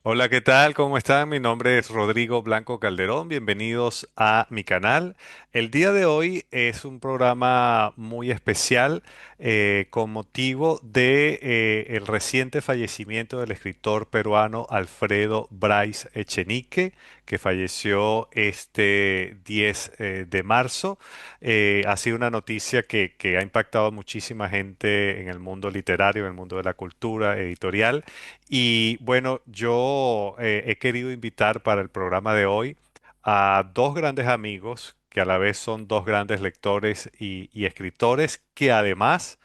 Hola, ¿qué tal? ¿Cómo están? Mi nombre es Rodrigo Blanco Calderón. Bienvenidos a mi canal. El día de hoy es un programa muy especial con motivo de el reciente fallecimiento del escritor peruano Alfredo Bryce Echenique, que falleció este 10 de marzo. Ha sido una noticia que ha impactado a muchísima gente en el mundo literario, en el mundo de la cultura editorial. Y bueno, yo he querido invitar para el programa de hoy a dos grandes amigos que a la vez son dos grandes lectores y escritores que además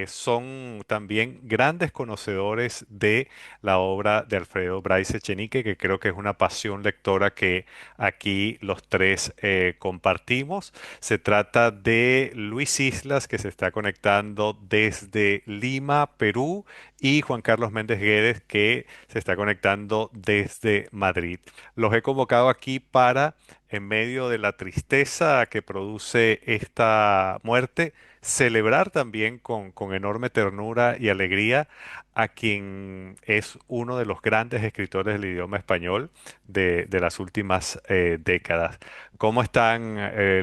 son también grandes conocedores de la obra de Alfredo Bryce Echenique, que creo que es una pasión lectora que aquí los tres compartimos. Se trata de Luis Islas, que se está conectando desde Lima, Perú, y Juan Carlos Méndez Guedes, que se está conectando desde Madrid. Los he convocado aquí para, en medio de la tristeza que produce esta muerte, celebrar también con enorme ternura y alegría a quien es uno de los grandes escritores del idioma español de las últimas décadas. ¿Cómo están,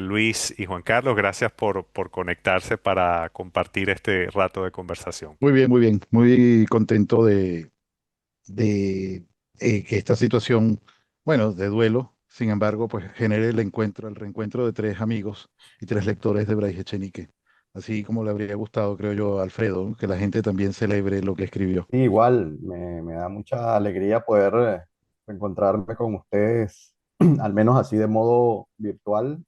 Luis y Juan Carlos? Gracias por conectarse para compartir este rato de conversación. Muy bien, muy contento de que esta situación, bueno, de duelo, sin embargo, pues genere el reencuentro de tres amigos y tres lectores de Brais Echenique. Así como le habría gustado, creo yo, a Alfredo, ¿no? Que la gente también celebre lo que escribió. Sí, igual, me da mucha alegría poder encontrarme con ustedes, al menos así de modo virtual,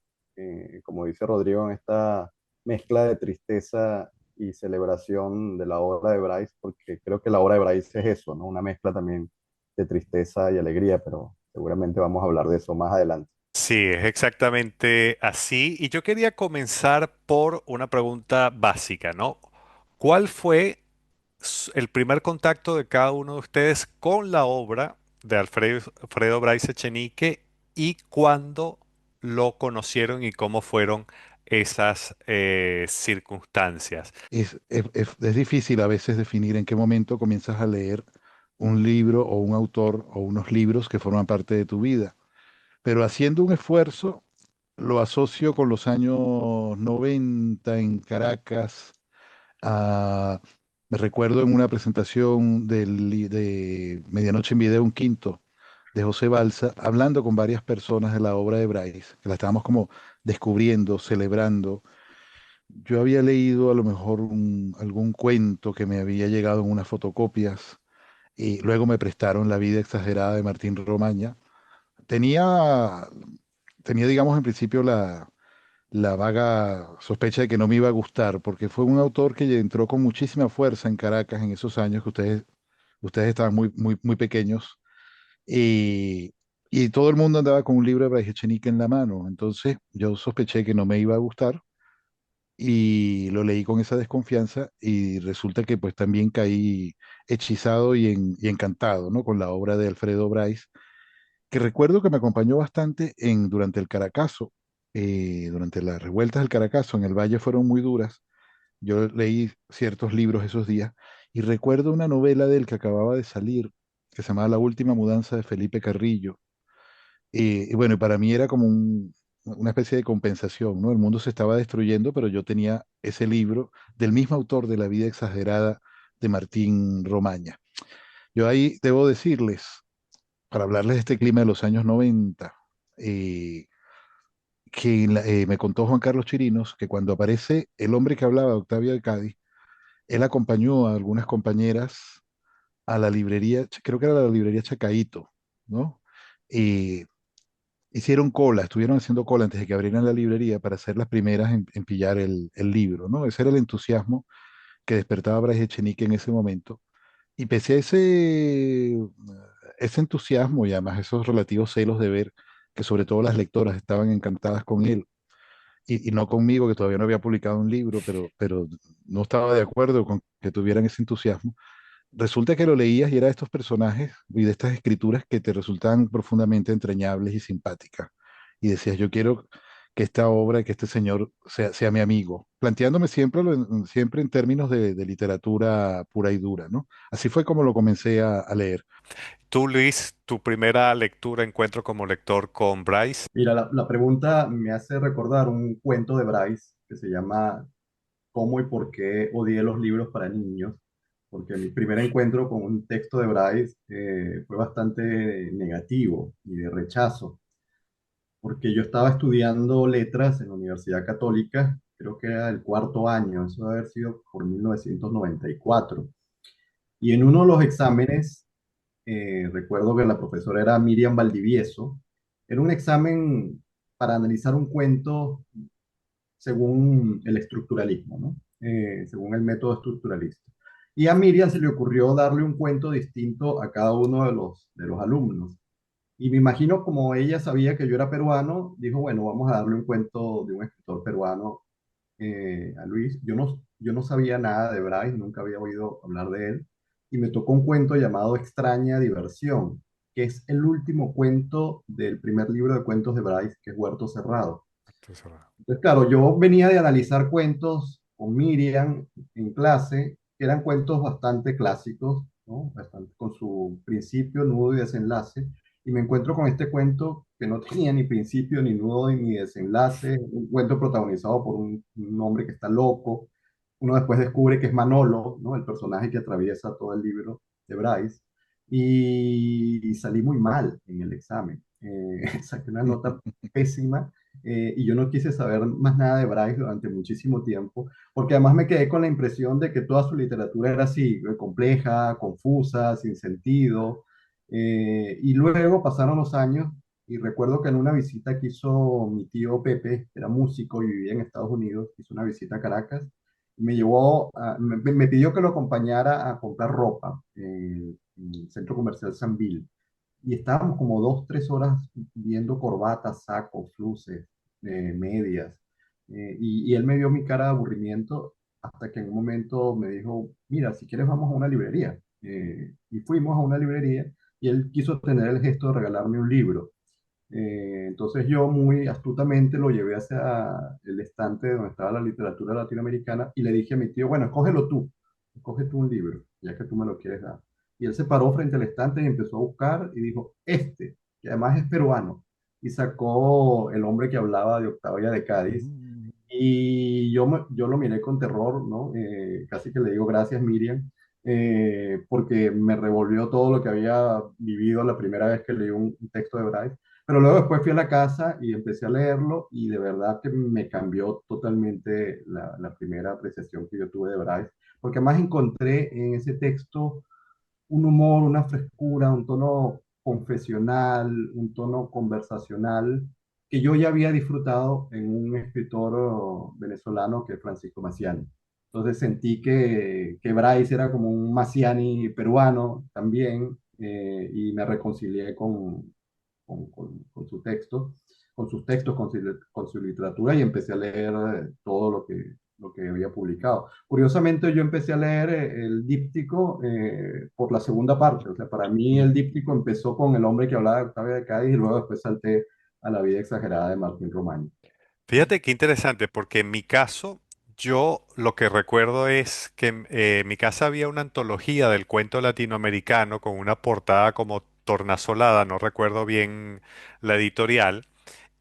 como dice Rodrigo, en esta mezcla de tristeza y celebración de la obra de Bryce, porque creo que la obra de Bryce es eso, ¿no? Una mezcla también de tristeza y alegría, pero seguramente vamos a hablar de eso más adelante. Sí, es exactamente así. Y yo quería comenzar por una pregunta básica, ¿no? ¿Cuál fue el primer contacto de cada uno de ustedes con la obra de Alfredo Bryce Echenique y cuándo lo conocieron y cómo fueron esas circunstancias? Es difícil a veces definir en qué momento comienzas a leer un libro o un autor o unos libros que forman parte de tu vida, pero haciendo un esfuerzo lo asocio con los años 90 en Caracas. Ah, me recuerdo en una presentación de Medianoche en Video, un quinto, de José Balsa, hablando con varias personas de la obra de Bryce, que la estábamos como descubriendo, celebrando. Yo había leído a lo mejor algún cuento que me había llegado en unas fotocopias y luego me prestaron La vida exagerada de Martín Romaña. Tenía, tenía digamos, en principio la vaga sospecha de que no me iba a gustar, porque fue un autor que entró con muchísima fuerza en Caracas en esos años que ustedes estaban muy pequeños, y, y todo el mundo andaba con un libro de Brais Echenique en la mano. Entonces yo sospeché que no me iba a gustar y lo leí con esa desconfianza y resulta que pues también caí hechizado y encantado, ¿no? Con la obra de Alfredo Bryce, que recuerdo que me acompañó bastante durante el Caracazo, durante las revueltas del Caracazo en el Valle fueron muy duras. Yo leí ciertos libros esos días y recuerdo una novela del que acababa de salir, que se llamaba La última mudanza de Felipe Carrillo. Y bueno, para mí era como una especie de compensación, ¿no? El mundo se estaba destruyendo, pero yo tenía ese libro del mismo autor de La vida exagerada de Martín Romaña. Yo ahí debo decirles, para hablarles de este clima de los años 90, eh, me contó Juan Carlos Chirinos que cuando aparece el hombre que hablaba, Octavio de Cádiz, él acompañó a algunas compañeras a la librería, creo que era la librería Chacaíto, ¿no? Y hicieron cola, estuvieron haciendo cola antes de que abrieran la librería para ser las primeras en pillar el libro, ¿no? Ese era el entusiasmo que despertaba Bras Echenique en ese momento. Y pese a ese entusiasmo y además esos relativos celos de ver que sobre todo las lectoras estaban encantadas con él, y no conmigo, que todavía no había publicado un libro, pero no estaba de acuerdo con que tuvieran ese entusiasmo. Resulta que lo leías y era de estos personajes y de estas escrituras que te resultaban profundamente entrañables y simpáticas. Y decías, yo quiero que esta obra, que este señor sea mi amigo, planteándome siempre en términos de literatura pura y dura, ¿no? Así fue como lo comencé a leer. Tú, Luis, tu primera lectura, encuentro como lector con Bryce. Mira, la pregunta me hace recordar un cuento de Bryce que se llama ¿Cómo y por qué odié los libros para niños? Porque mi primer encuentro con un texto de Bryce fue bastante negativo y de rechazo, porque yo estaba estudiando letras en la Universidad Católica, creo que era el cuarto año, eso debe haber sido por 1994. Y en uno de los exámenes, recuerdo que la profesora era Miriam Valdivieso, era un examen para analizar un cuento según el estructuralismo, ¿no? Según el método estructuralista. Y a Miriam se le ocurrió darle un cuento distinto a cada uno de los alumnos. Y me imagino como ella sabía que yo era peruano, dijo, bueno, vamos a darle un cuento de un escritor peruano a Luis. Yo no sabía nada de Bryce, nunca había oído hablar de él. Y me tocó un cuento llamado Extraña Diversión, que es el último cuento del primer libro de cuentos de Bryce, que es Huerto Cerrado. Entonces, Entonces, claro, yo venía de analizar cuentos con Miriam en clase, que eran cuentos bastante clásicos, ¿no? Bastante, con su principio, nudo y desenlace, y me encuentro con este cuento que no tenía ni principio, ni nudo, ni desenlace, un cuento protagonizado por un hombre que está loco. Uno después descubre que es Manolo, ¿no? El personaje que atraviesa todo el libro de Bryce, y salí muy mal en el examen. Saqué una nota pésima y yo no quise saber más nada de Bryce durante muchísimo tiempo, porque además me quedé con la impresión de que toda su literatura era así, compleja, confusa, sin sentido. Y luego pasaron los años y recuerdo que en una visita que hizo mi tío Pepe, que era músico y vivía en Estados Unidos, hizo una visita a Caracas, y me pidió que lo acompañara a comprar ropa en el centro comercial Sanvil. Y estábamos como 2, 3 horas viendo corbatas, sacos, fluces, medias. Y él me vio mi cara de aburrimiento hasta que en un momento me dijo, mira, si quieres vamos a una librería. Y fuimos a una librería y él quiso tener el gesto de regalarme un libro. Entonces yo muy astutamente lo llevé hacia el estante donde estaba la literatura latinoamericana y le dije a mi tío, bueno, escoge tú un libro, ya que tú me lo quieres dar. Y él se paró frente al estante y empezó a buscar y dijo, este, que además es peruano, y sacó El hombre que hablaba de Octavia de Cádiz. Mm. Y yo lo miré con terror, ¿no? Casi que le digo gracias, Miriam, porque me revolvió todo lo que había vivido la primera vez que leí un texto de Bryce. Pero luego después fui a la casa y empecé a leerlo y de verdad que me cambió totalmente la primera apreciación que yo tuve de Bryce, porque además encontré en ese texto un humor, una frescura, un tono confesional, un tono conversacional que yo ya había disfrutado en un escritor venezolano que es Francisco Maciani. Entonces sentí que Bryce era como un Maciani peruano también y me reconcilié con su texto, con sus textos, con su literatura y empecé a leer todo lo que había publicado. Curiosamente, yo empecé a leer el díptico por la segunda parte. O sea, para mí el díptico empezó con El hombre que hablaba de Octavia de Cádiz y luego después salté a La vida exagerada de Martín Román. Fíjate qué interesante, porque en mi caso, yo lo que recuerdo es que en mi casa había una antología del cuento latinoamericano con una portada como tornasolada, no recuerdo bien la editorial,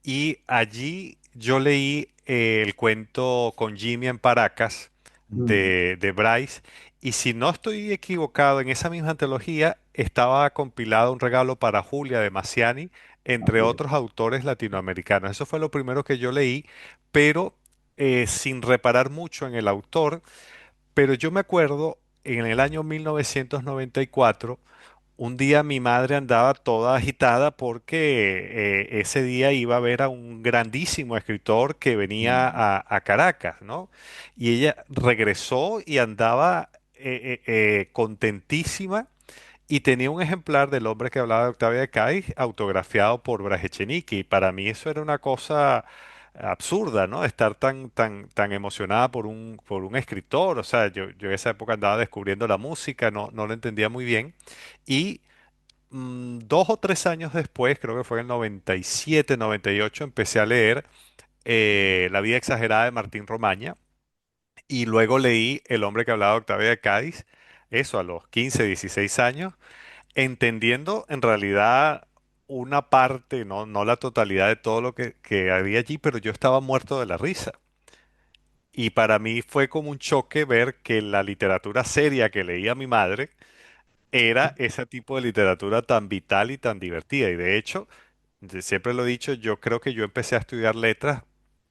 y allí yo leí el cuento con Jimmy en Paracas Mm, de Bryce, y si no estoy equivocado, en esa misma antología estaba compilado un regalo para Julia de Maciani, entre así es. otros autores latinoamericanos. Eso fue lo primero que yo leí, pero sin reparar mucho en el autor. Pero yo me acuerdo en el año 1994, un día mi madre andaba toda agitada porque ese día iba a ver a un grandísimo escritor que venía Mm, a Caracas, ¿no? Y ella regresó y andaba contentísima y tenía un ejemplar del hombre que hablaba de Octavia de Cádiz autografiado por Brahe Echenique. Y para mí eso era una cosa absurda, ¿no? Estar tan emocionada por un escritor. O sea, yo en esa época andaba descubriendo la música, no lo entendía muy bien. Y 2 o 3 años después, creo que fue en el 97, 98, empecé a leer La vida exagerada de Martín Romaña. Y luego leí El hombre que hablaba de Octavia de Cádiz, eso a los 15, 16 años. entendiendo en realidad una parte, no la totalidad de todo lo que había allí, pero yo estaba muerto de la risa. Y para mí fue como un choque ver que la literatura seria que leía mi madre era ese tipo de literatura tan vital y tan divertida. Y de hecho, siempre lo he dicho, yo creo que yo empecé a estudiar letras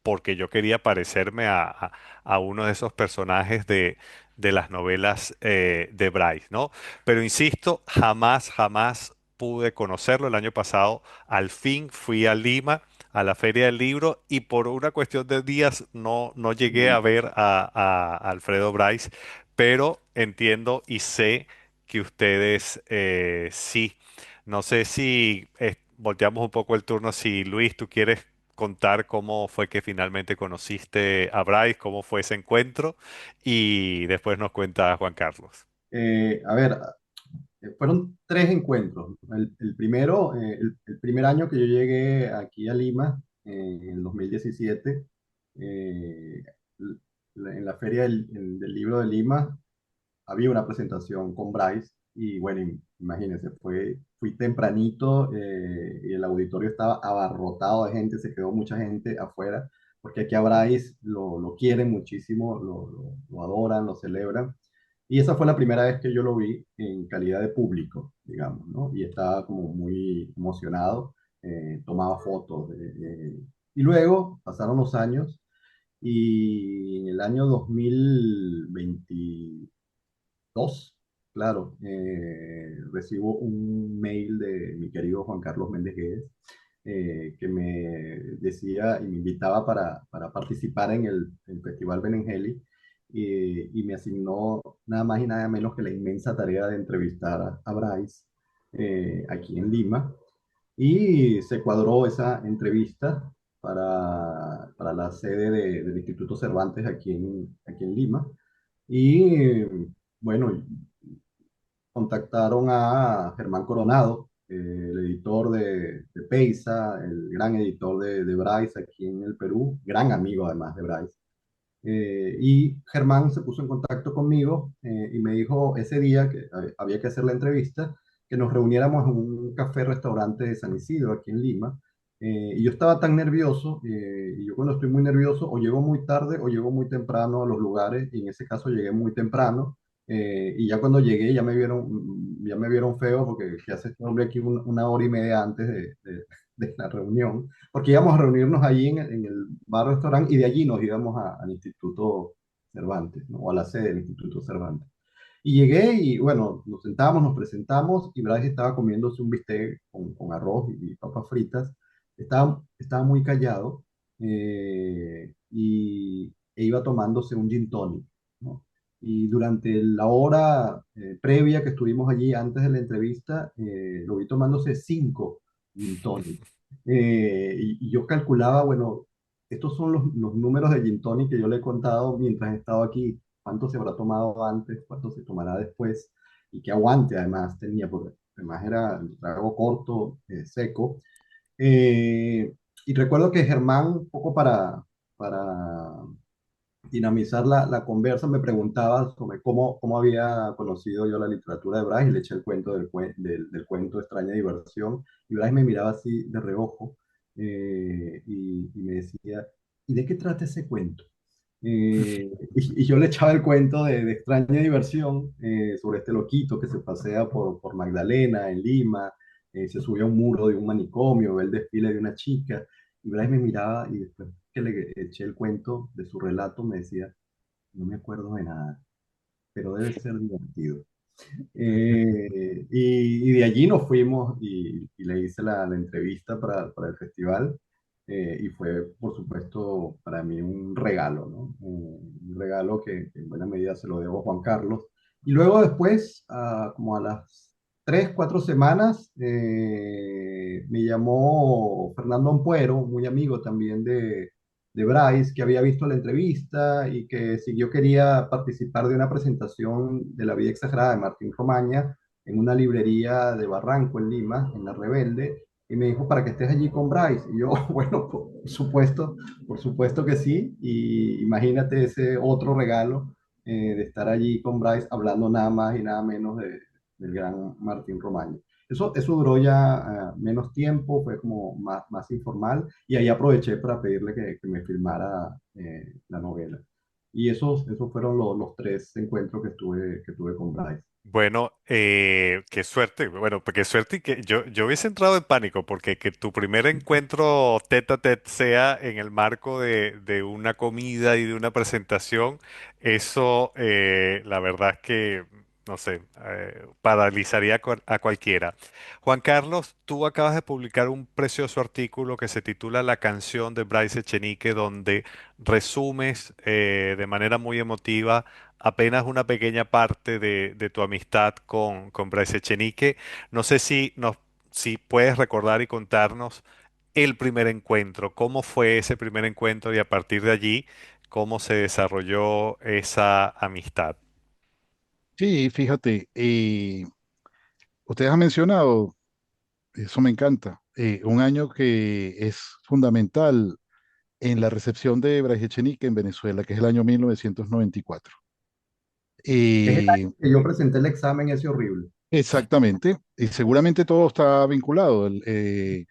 porque yo quería parecerme a uno de esos personajes de las novelas de Bryce, ¿no? Pero insisto, jamás pude conocerlo. El año pasado, al fin fui a Lima, a la Feria del Libro, y por una cuestión de días no llegué a ver a Alfredo Bryce, pero entiendo y sé que ustedes sí. No sé si volteamos un poco el turno, si Luis, tú quieres contar cómo fue que finalmente conociste a Bryce, cómo fue ese encuentro, y después nos cuenta Juan Carlos. A ver, fueron tres encuentros. El primero, el primer año que yo llegué aquí a Lima, en el 2017, eh, en la Feria del Libro de Lima, había una presentación con Bryce y bueno, imagínense, fui tempranito y el auditorio estaba abarrotado de gente, se quedó mucha gente afuera, porque aquí a Bryce lo quieren muchísimo, lo adoran, lo celebran. Y esa fue la primera vez que yo lo vi en calidad de público, digamos, ¿no? Y estaba como muy emocionado, tomaba fotos. Y luego pasaron los años y en el año 2020 dos, claro, recibo un mail de mi querido Juan Carlos Méndez Guedes, que me decía y me invitaba para participar en el Festival Benengeli y me asignó nada más y nada menos que la inmensa tarea de entrevistar a Bryce aquí en Lima y se cuadró esa entrevista para la sede del Instituto Cervantes aquí en Lima. Y bueno, contactaron a Germán Coronado, el editor de Peisa, el gran editor de Bryce aquí en el Perú, gran amigo además de Bryce. Y Germán se puso en contacto conmigo y me dijo ese día que había que hacer la entrevista, que nos reuniéramos en un café-restaurante de San Isidro, aquí en Lima. Y yo estaba tan nervioso, y yo cuando estoy muy nervioso, o llego muy tarde o llego muy temprano a los lugares, y en ese caso llegué muy temprano. Y ya cuando llegué ya me vieron feo porque ¿qué hace este hombre aquí una hora y media antes de la reunión? Porque íbamos a reunirnos allí en el bar-restaurante y de allí nos íbamos al Instituto Cervantes, ¿no? O a la sede del Instituto Cervantes. Y llegué y bueno, nos sentamos, nos presentamos y Bryce estaba comiéndose un bistec con arroz y papas fritas. Estaba muy callado e iba tomándose un gin tonic, ¿no? Y durante la hora previa que estuvimos allí antes de la entrevista, lo vi tomándose 5 gin tonic. Y yo calculaba, bueno, estos son los números de gin tonic que yo le he contado mientras he estado aquí. ¿Cuánto se habrá tomado antes? ¿Cuánto se tomará después? Y qué aguante además tenía, porque además era un trago corto, seco. Eh, y recuerdo que Germán, un poco para dinamizar la conversa, me preguntaba sobre cómo había conocido yo la literatura de Bryce y le eché el cuento del cuento Extraña Diversión. Y Bryce me miraba así de reojo y me decía, ¿y de qué trata ese cuento? Y yo le echaba el cuento de extraña diversión sobre este loquito que se pasea por Magdalena, en Lima, se sube a un muro de un manicomio, ve el desfile de una chica, y Bryce me miraba y después que le eché el cuento de su relato me decía, no me acuerdo de nada, pero debe ser divertido. Y de allí nos fuimos y le hice la entrevista para el festival y fue, por supuesto, para mí un regalo, ¿no? Un regalo que en buena medida se lo debo a Juan Carlos. Y luego después, como a las 3, 4 semanas, me llamó Fernando Ampuero, muy amigo también de Bryce, que había visto la entrevista y que si yo quería participar de una presentación de La vida exagerada de Martín Romaña en una librería de Barranco, en Lima, en La Rebelde, y me dijo para que estés allí con Bryce. Y yo, bueno, por supuesto que sí. Y imagínate ese otro regalo de estar allí con Bryce hablando nada más y nada menos del gran Martín Romaña. Eso duró ya menos tiempo, fue como más informal y ahí aproveché para pedirle que me filmara la novela. Y esos fueron los tres encuentros que tuve con Bryce. Bueno, qué suerte, bueno, pues qué suerte y que yo hubiese entrado en pánico porque que tu primer encuentro tete a tete sea en el marco de una comida y de una presentación, eso la verdad es que, no sé, paralizaría a cualquiera. Juan Carlos, tú acabas de publicar un precioso artículo que se titula La canción de Bryce Echenique, donde resumes de manera muy emotiva apenas una pequeña parte de tu amistad con Bryce Echenique. No sé si puedes recordar y contarnos el primer encuentro, cómo fue ese primer encuentro y a partir de allí, cómo se desarrolló esa amistad. Sí, fíjate, ustedes han mencionado, eso me encanta, un año que es fundamental en la recepción de Brais Echenique en Venezuela, que es el año 1994. Es el Eh, año que yo presenté el examen ese horrible. exactamente, y seguramente todo está vinculado. El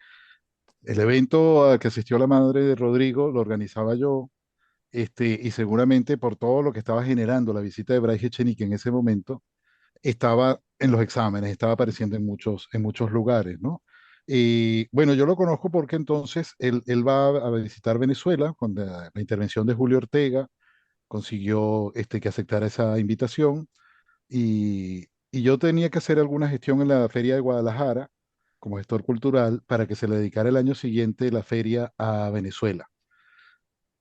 evento al que asistió la madre de Rodrigo lo organizaba yo, y seguramente por todo lo que estaba generando la visita de Brais Echenique en ese momento, estaba en los exámenes, estaba apareciendo en muchos lugares, ¿no? Y bueno, yo lo conozco porque entonces él va a visitar Venezuela con la intervención de Julio Ortega, consiguió que aceptara esa invitación y yo tenía que hacer alguna gestión en la Feria de Guadalajara como gestor cultural para que se le dedicara el año siguiente la feria a Venezuela.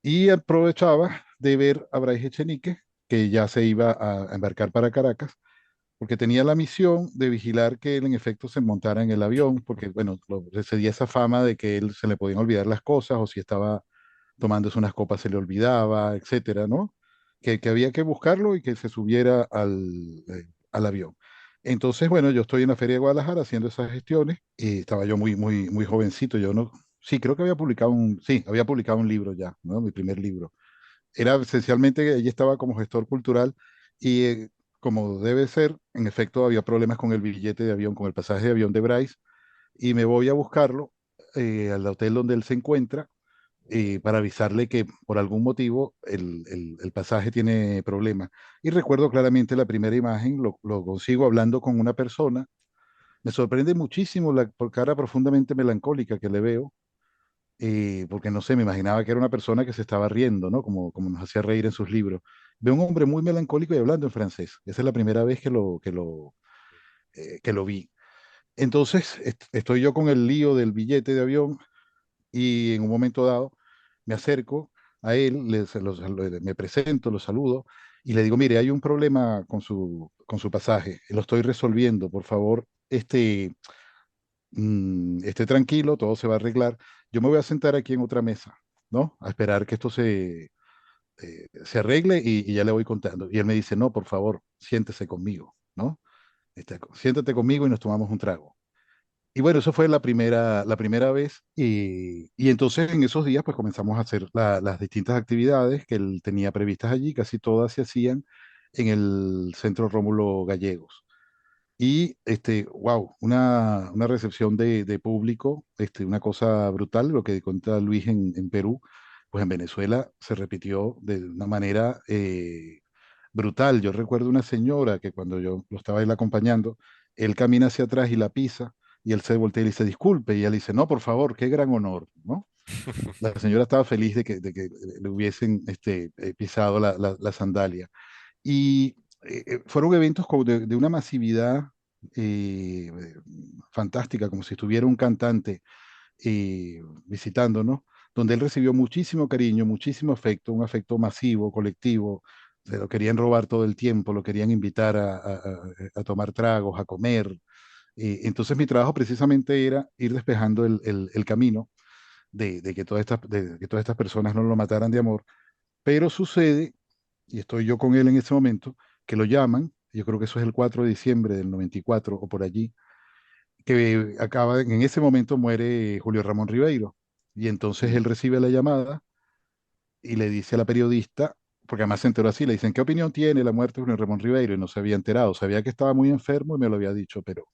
Y aprovechaba de ver a Brais Echenique, que ya se iba a embarcar para Caracas, porque tenía la misión de vigilar que él en efecto se montara en el avión, porque bueno, se dio esa fama de que él se le podían olvidar las cosas o si estaba tomándose unas copas se le olvidaba, etcétera, ¿no? Que había que buscarlo y que se subiera al avión. Entonces, bueno, yo estoy en la Feria de Guadalajara haciendo esas gestiones y estaba yo muy jovencito, yo no, sí, creo que sí, había publicado un libro ya, ¿no? Mi primer libro. Era esencialmente, ella estaba como gestor cultural y como debe ser, en efecto había problemas con el billete de avión, con el pasaje de avión de Bryce y me voy a buscarlo al hotel donde él se encuentra para avisarle que por algún motivo el pasaje tiene problemas. Y recuerdo claramente la primera imagen, lo consigo hablando con una persona. Me sorprende muchísimo la por cara profundamente melancólica que le veo, porque no sé, me imaginaba que era una persona que se estaba riendo, ¿no? Como nos hacía reír en sus libros. Veo un hombre muy melancólico y hablando en francés. Esa es la primera vez que lo vi. Entonces, estoy yo con el lío del billete de avión y en un momento dado me acerco a él, me presento, lo saludo y le digo, mire, hay un problema con su pasaje, lo estoy resolviendo, por favor, esté tranquilo, todo se va a arreglar. Yo me voy a sentar aquí en otra mesa, ¿no? A esperar que esto se arregle y ya le voy contando. Y él me dice, no, por favor, siéntese conmigo, ¿no? Siéntate conmigo y nos tomamos un trago. Y bueno, eso fue la primera vez y entonces en esos días pues comenzamos a hacer las distintas actividades que él tenía previstas allí, casi todas se hacían en el Centro Rómulo Gallegos. Y wow, una recepción de público, una cosa brutal, lo que cuenta Luis en Perú, pues en Venezuela se repitió de una manera brutal. Yo recuerdo una señora que cuando yo lo estaba él acompañando, él camina hacia atrás y la pisa, y él se voltea y le dice, disculpe, y ella le dice, no, por favor, qué gran honor, ¿no? La señora estaba feliz de que le hubiesen pisado la sandalia. Y fueron eventos como de una masividad eh, fantástica, como si estuviera un cantante visitándonos, donde él recibió muchísimo cariño, muchísimo afecto, un afecto masivo, colectivo. Se lo querían robar todo el tiempo, lo querían invitar a tomar tragos, a comer. Entonces mi trabajo precisamente era ir despejando el camino de que todas estas personas no lo mataran de amor, pero sucede y estoy yo con él en ese momento, que lo llaman, yo creo que eso es el 4 de diciembre del 94 o por allí, que en ese momento muere Julio Ramón Ribeiro. Y entonces él Mm. recibe la llamada y le dice a la periodista, porque además se enteró así, le dicen, ¿qué opinión tiene la muerte de Julio Ramón Ribeiro? Y no se había enterado, sabía que estaba muy enfermo y me lo había dicho, pero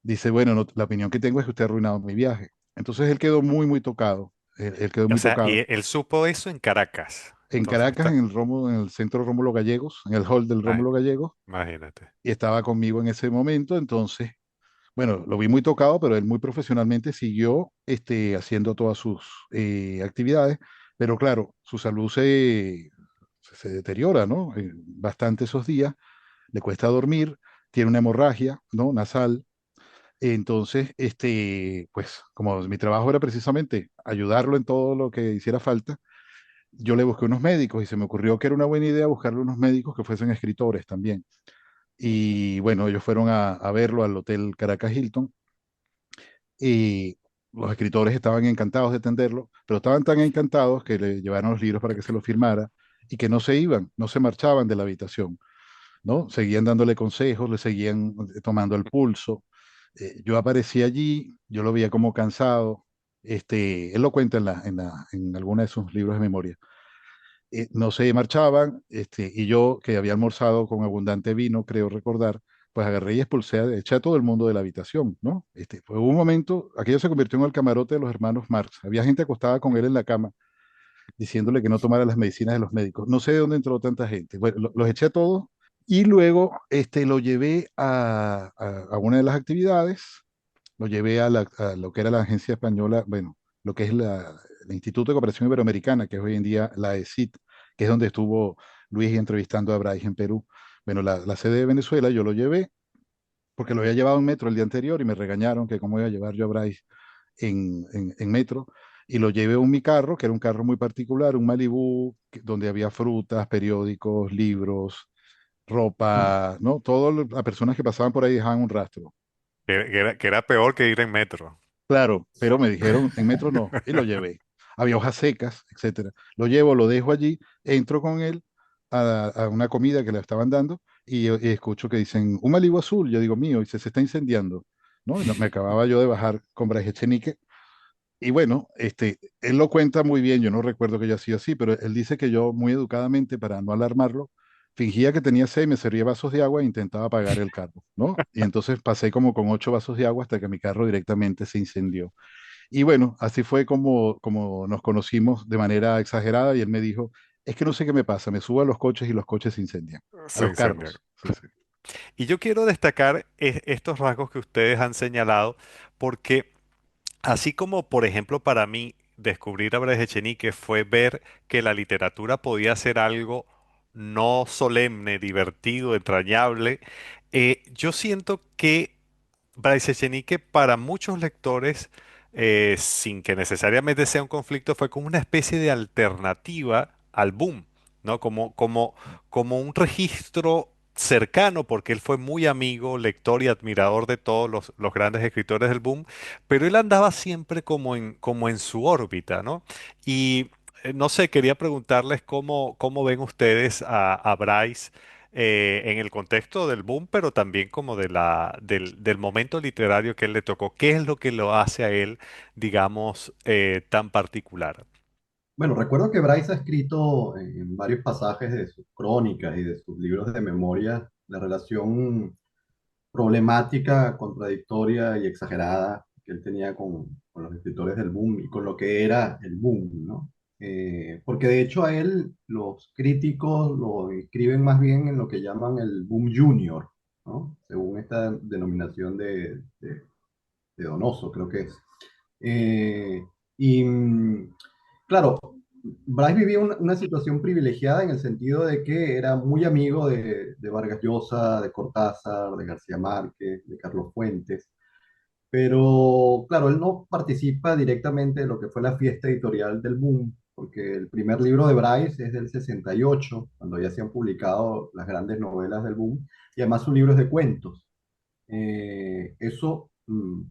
dice, bueno, la opinión que tengo es que usted ha arruinado mi viaje. Entonces él quedó muy, muy tocado, él quedó O muy sea, y tocado. él supo eso en Caracas. En Entonces Caracas, está, en el centro Rómulo Gallegos, en el hall del ay, Rómulo Gallegos, imagínate. y estaba conmigo en ese momento, entonces, bueno, lo vi muy tocado, pero él muy profesionalmente siguió haciendo todas sus actividades, pero claro, su salud se deteriora, ¿no? Bastante esos días, le cuesta dormir, tiene una hemorragia, ¿no? Nasal. Entonces, pues como mi trabajo era precisamente ayudarlo en todo lo que hiciera falta, yo le busqué unos médicos y se me ocurrió que era una buena idea buscarle unos médicos que fuesen escritores también. Y bueno, ellos fueron a verlo al Hotel Caracas Hilton y los escritores estaban encantados de atenderlo, pero estaban tan encantados que le llevaron los libros para que se los firmara y que no se iban, no se marchaban de la habitación, ¿no? Seguían dándole consejos, le seguían tomando el pulso. Yo aparecí allí, yo lo veía como cansado. Él lo cuenta en alguna de sus libros de memoria. No se marchaban, y yo, que había almorzado con abundante vino, creo recordar, pues agarré y expulsé, eché a todo el mundo de la habitación, ¿no? Fue un momento, aquello se convirtió en el camarote de los hermanos Marx. Había gente acostada con él en la cama, diciéndole que no tomara las medicinas de los médicos. No sé de dónde entró tanta gente. Bueno, los eché a todos y luego lo llevé a una de las actividades, lo llevé a lo que era la agencia española, bueno, lo que es el Instituto de Cooperación Iberoamericana, que es hoy en día la ESIT, que es donde estuvo Luis entrevistando a Bryce en Perú. Bueno, la sede de Venezuela yo lo llevé porque lo había llevado en metro el día anterior y me regañaron que cómo iba a llevar yo a Bryce en metro. Y lo llevé en mi carro, que era un carro muy particular, un Malibu, donde había frutas, periódicos, libros, ropa, ¿no? Todas las personas que pasaban por ahí dejaban un rastro. Que era peor que ir en metro. Claro, pero me dijeron, en metro no, y lo llevé. Había hojas secas, etcétera. Lo llevo, lo dejo allí, entro con él a una comida que le estaban dando y escucho que dicen, un Malibu azul, yo digo, mío, y se está incendiando, ¿no? Y me acababa yo de bajar con Brais Echenique. Y bueno, él lo cuenta muy bien, yo no recuerdo que haya sido así, pero él dice que yo muy educadamente, para no alarmarlo, fingía que tenía sed, me servía vasos de agua e intentaba apagar el carro, ¿no? Y entonces pasé como con 8 vasos de agua hasta que mi carro directamente se incendió. Y bueno, así fue como nos conocimos de manera exagerada y él me dijo, es que no sé qué me pasa, me subo a los coches y los coches se incendian, a Se los incendiaron. carros. Sí, sí. Y yo quiero destacar estos rasgos que ustedes han señalado, porque así como, por ejemplo, para mí, descubrir a Bres Echenique fue ver que la literatura podía ser algo no solemne, divertido, entrañable, yo siento que Bryce Echenique para muchos lectores, sin que necesariamente sea un conflicto, fue como una especie de alternativa al boom, ¿no? Como un registro cercano, porque él fue muy amigo, lector y admirador de todos los grandes escritores del boom, pero él andaba siempre como en su órbita, ¿no? Y no sé, quería preguntarles cómo ven ustedes a Bryce en el contexto del boom, pero también como del momento literario que él le tocó. ¿Qué es lo que lo hace a él, digamos, tan particular? Bueno, recuerdo que Bryce ha escrito en varios pasajes de sus crónicas y de sus libros de memoria la relación problemática, contradictoria y exagerada que él tenía con los escritores del boom y con lo que era el boom, ¿no? Porque de hecho a él los críticos lo escriben más bien en lo que llaman el boom junior, ¿no? Según esta denominación de Donoso, creo que es. Eh, y claro, Bryce vivía una situación privilegiada en el sentido de que era muy amigo de Vargas Llosa, de Cortázar, de García Márquez, de Carlos Fuentes, pero claro, él no participa directamente de lo que fue la fiesta editorial del boom, porque el primer libro de Bryce es del 68, cuando ya se han publicado las grandes novelas del boom, y además su libro es de cuentos. Eso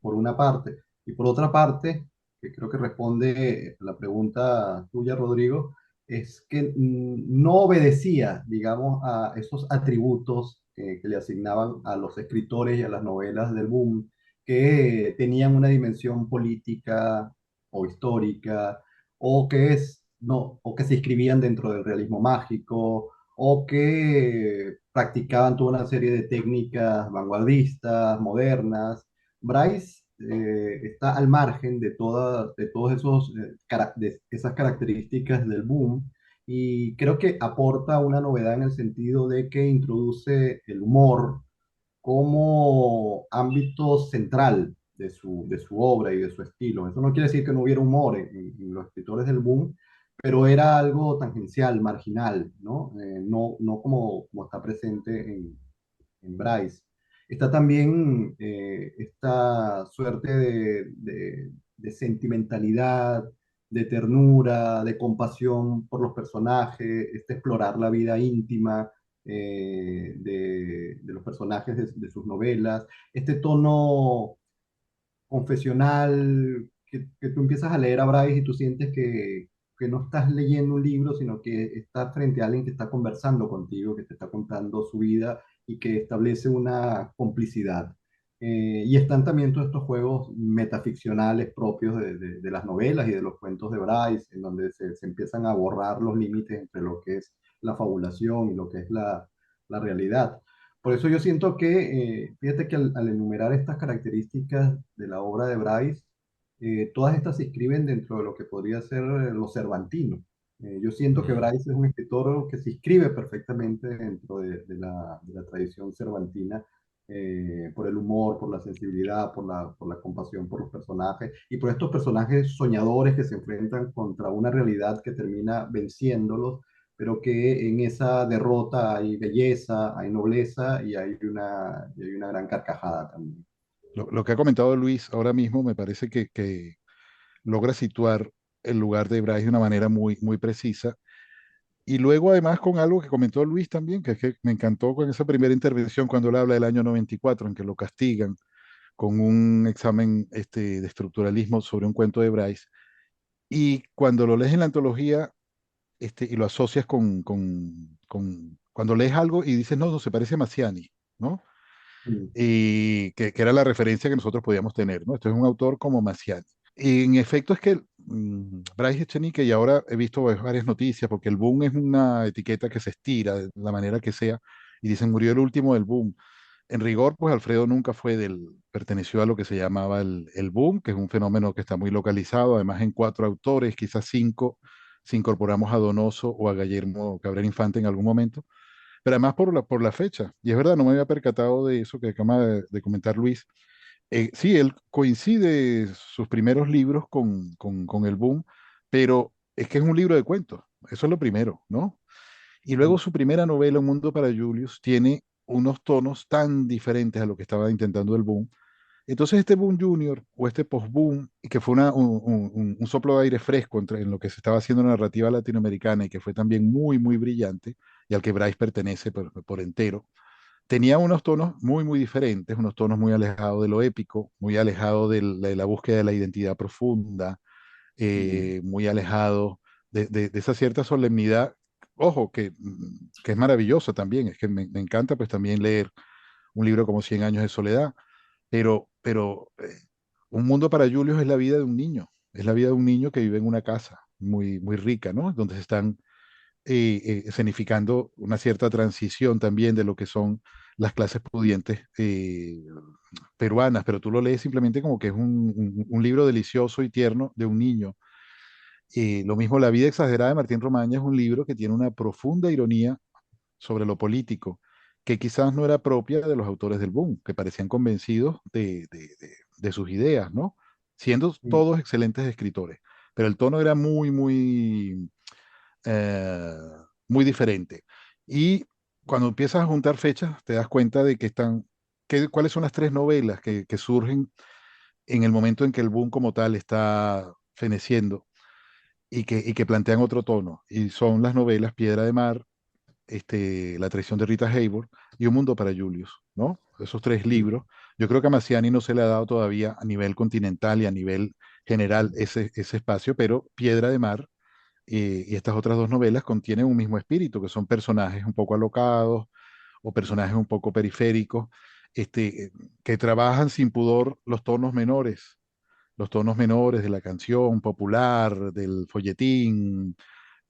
por una parte. Y por otra parte, que creo que responde la pregunta tuya, Rodrigo, es que no obedecía, digamos, a esos atributos que le asignaban a los escritores y a las novelas del boom, que tenían una dimensión política o histórica, o que es no, o que se inscribían dentro del realismo mágico, o que practicaban toda una serie de técnicas vanguardistas, modernas. Bryce está al margen de todos esos, de esas características del boom y creo que aporta una novedad en el sentido de que introduce el humor como ámbito central de su obra y de su estilo. Eso no quiere decir que no hubiera humor en los escritores del boom, pero era algo tangencial, marginal, ¿no? No como, como está presente en Bryce. Está también esta suerte de sentimentalidad, de ternura, de compasión por los personajes, este explorar la vida íntima de los personajes de sus novelas, este tono confesional, que tú empiezas a leer a Bryce y tú sientes que no estás leyendo un libro, sino que estás frente a alguien que está conversando contigo, que te está contando su vida y que establece una complicidad. Y están también todos estos juegos metaficcionales propios de las novelas y de los cuentos de Bryce, en donde se empiezan a borrar los límites entre lo que es la fabulación y lo que es la realidad. Por eso yo siento que, fíjate que al enumerar estas características de la obra de Bryce, todas estas se inscriben dentro de lo que podría ser lo cervantino. Yo siento que Ujú. Bryce es un escritor que se inscribe perfectamente dentro de la tradición cervantina, por el humor, por la sensibilidad, por la compasión por los personajes y por estos personajes soñadores que se enfrentan contra una realidad que termina venciéndolos, pero que en esa derrota hay belleza, hay nobleza y hay una gran carcajada también. Lo que ha comentado Luis ahora mismo me parece que logra situar el lugar de Bryce de una manera muy precisa. Y luego además con algo que comentó Luis también, que es que me encantó con esa primera intervención cuando él habla del año 94 en que lo castigan con un examen de estructuralismo sobre un cuento de Bryce. Y cuando lo lees en la antología y lo asocias cuando lees algo y dices, no, no, se parece a Massiani, ¿no? Mm, Y que era la referencia que nosotros podíamos tener, ¿no? Esto es un autor como Massiani. Y en efecto es que Bryce Echenique, y ahora he visto varias noticias, porque el boom es una etiqueta que se estira de la manera que sea, y dicen murió el último del boom. En rigor, pues Alfredo nunca perteneció a lo que se llamaba el boom, que es un fenómeno que está muy localizado, además en cuatro autores, quizás cinco, si incorporamos a Donoso o a Guillermo Cabrera Infante en algún momento, pero además por la fecha. Y es verdad, no me había percatado de eso que acaba de comentar Luis. Sí, él coincide sus primeros libros con el boom, pero es que es un libro de cuentos, eso es lo primero, ¿no? Y luego mm, su primera novela, Un Mundo para Julius, tiene unos tonos tan diferentes a lo que estaba intentando el boom. Entonces este boom junior o este post-boom, que fue un soplo de aire fresco en lo que se estaba haciendo en la narrativa latinoamericana y que fue también muy brillante, y al que Bryce pertenece por entero, tenía unos tonos muy diferentes, unos tonos muy alejados de lo épico, muy alejados de la búsqueda de la identidad profunda, mm, muy alejados de esa cierta solemnidad. Ojo, que es maravilloso también, es que me encanta pues también leer un libro como Cien años de soledad, pero Un mundo para Julius es la vida de un niño, es la vida de un niño que vive en una casa muy rica, ¿no? Donde se están escenificando una cierta transición también de lo que son las clases pudientes peruanas, pero tú lo lees simplemente como que es un libro delicioso y tierno de un niño. Lo mismo La vida exagerada de Martín Romaña es un libro que tiene una profunda ironía sobre lo político, que quizás no era propia de los autores del boom, que parecían convencidos de sus ideas, ¿no? Siendo mm, todos excelentes escritores, pero el tono era eh, muy diferente. Y cuando empiezas a juntar fechas, te das cuenta de cuáles son las tres novelas que surgen en el momento en que el boom como tal está feneciendo y que plantean otro tono. Y son las novelas Piedra de Mar, La traición de Rita Hayworth y Un mundo para Julius, ¿no? Esos tres mm, libros. Yo creo que a Massiani no se le ha dado todavía a nivel continental y a nivel general ese espacio, pero Piedra de Mar y estas otras dos novelas contienen un mismo espíritu, que son personajes un poco alocados o personajes un poco periféricos, este, que trabajan sin pudor los tonos menores los tonos menores de la canción popular, del folletín.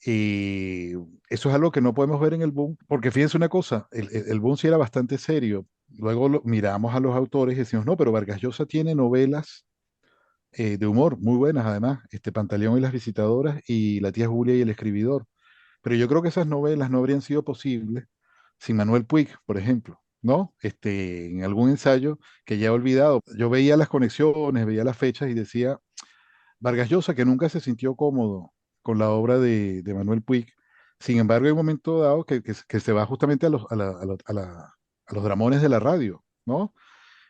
Y eso es algo que no podemos ver en el boom, porque fíjense una cosa, el boom sí era bastante serio. Luego miramos a los autores y decimos, no, pero Vargas Llosa tiene novelas de humor muy buenas, además, Pantaleón y las visitadoras y La tía Julia y el escribidor. Pero yo creo que esas novelas no habrían sido posibles sin Manuel Puig, por ejemplo, ¿no? En algún ensayo que ya he olvidado, yo veía las conexiones, veía las fechas y decía, Vargas Llosa, que nunca se sintió cómodo con la obra de Manuel Puig, sin embargo, hay un momento dado que se va justamente a los dramones de la radio, ¿no?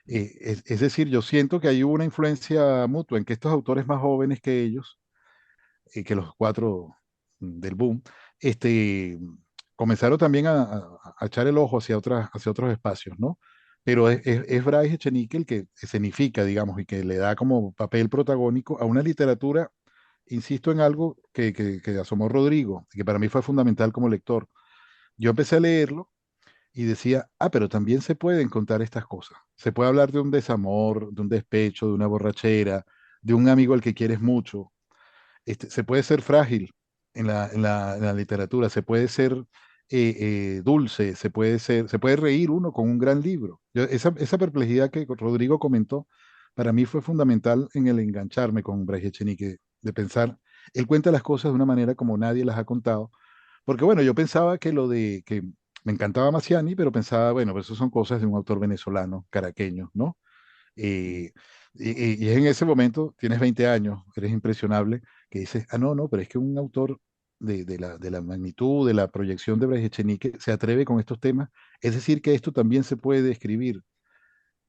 Es decir, yo siento que hay una influencia mutua en que estos autores más jóvenes que ellos, que los cuatro del boom, este, comenzaron también a echar el ojo hacia otros espacios, ¿no? Pero es Bryce Echenique el que escenifica, digamos, y que le da como papel protagónico a una literatura, insisto en algo que asomó Rodrigo, que para mí fue fundamental como lector. Yo empecé a leerlo y decía, ah, pero también se pueden contar estas cosas. Se puede hablar de un desamor, de un despecho, de una borrachera, de un amigo al que quieres mucho. Se puede ser frágil en la literatura, se puede ser dulce, se puede reír uno con un gran libro. Esa perplejidad que Rodrigo comentó, para mí fue fundamental en el engancharme con Brais Echenique, de pensar, él cuenta las cosas de una manera como nadie las ha contado, porque bueno, yo pensaba que lo de que me encantaba Maciani, pero pensaba, bueno, pues eso son cosas de un autor venezolano, caraqueño, ¿no? Eh, y es en ese momento, tienes 20 años, eres impresionable, que dices, ah, no, no, pero es que un autor de la magnitud, de la proyección de Brais Echenique se atreve con estos temas, es decir, que esto también se puede escribir,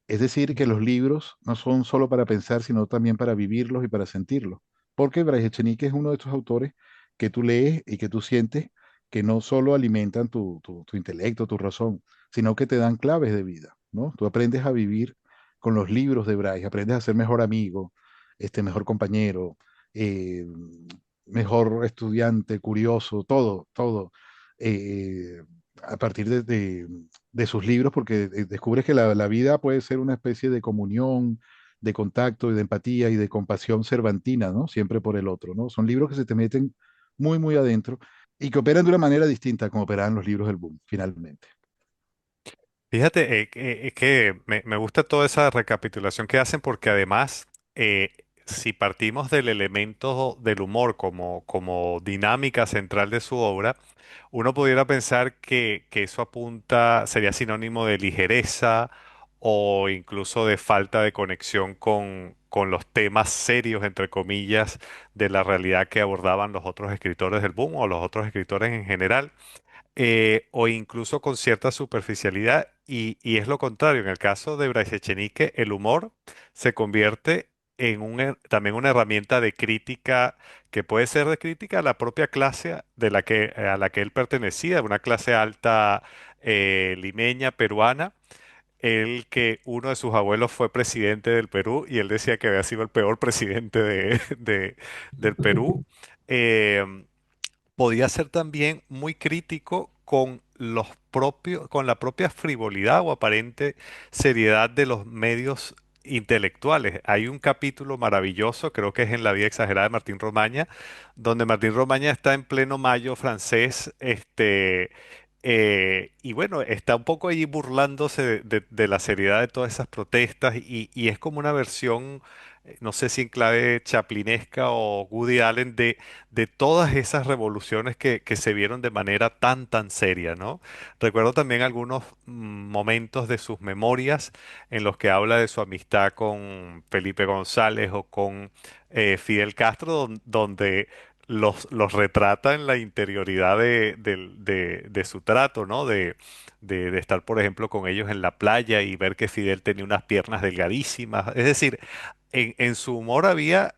es decir, que los libros no son solo para pensar, sino también para vivirlos y para sentirlos. Porque Brais Echenique es uno de estos autores que tú lees y que tú sientes que no solo alimentan tu intelecto, tu razón, sino que te dan claves de vida, ¿no? Tú aprendes a vivir con los libros de Brais, aprendes a ser mejor amigo, mejor compañero, eh, mejor estudiante, curioso, todo, todo. eh, a partir de sus libros, porque descubres que la vida puede ser una especie de comunión, de contacto y de empatía y de compasión cervantina, ¿no? Siempre por el otro, ¿no? Son libros que se te meten muy, muy adentro y que operan de una manera distinta como operaban los libros del boom, finalmente. Fíjate, que me gusta toda esa recapitulación que hacen porque además, si partimos del elemento del humor como dinámica central de su obra, uno pudiera pensar que eso apunta, sería sinónimo de ligereza o incluso de falta de conexión con los temas serios, entre comillas, de la realidad que abordaban los otros escritores del boom o los otros escritores en general, o incluso con cierta superficialidad. Y es lo contrario, en el caso de Bryce Echenique, el humor se convierte en también una herramienta de crítica que puede ser de crítica a la propia clase a la que él pertenecía, una clase alta limeña, peruana. Él que uno de sus abuelos fue presidente del Perú y él decía que había sido el peor presidente del Perú. Em, Podía ser también muy crítico con con la propia frivolidad o aparente seriedad de los medios intelectuales. Hay un capítulo maravilloso, creo que es en La vida exagerada de Martín Romaña, donde Martín Romaña está en pleno mayo francés, y bueno, está un poco ahí burlándose de la seriedad de todas esas protestas y es como una versión, no sé si en clave chaplinesca o Woody Allen, de todas esas revoluciones que se vieron de manera tan seria, ¿no? Recuerdo también algunos momentos de sus memorias en los que habla de su amistad con Felipe González o con Fidel Castro, donde los retrata en la interioridad de su trato, ¿no? De estar, por ejemplo, con ellos en la playa y ver que Fidel tenía unas piernas delgadísimas. Es decir, en su humor había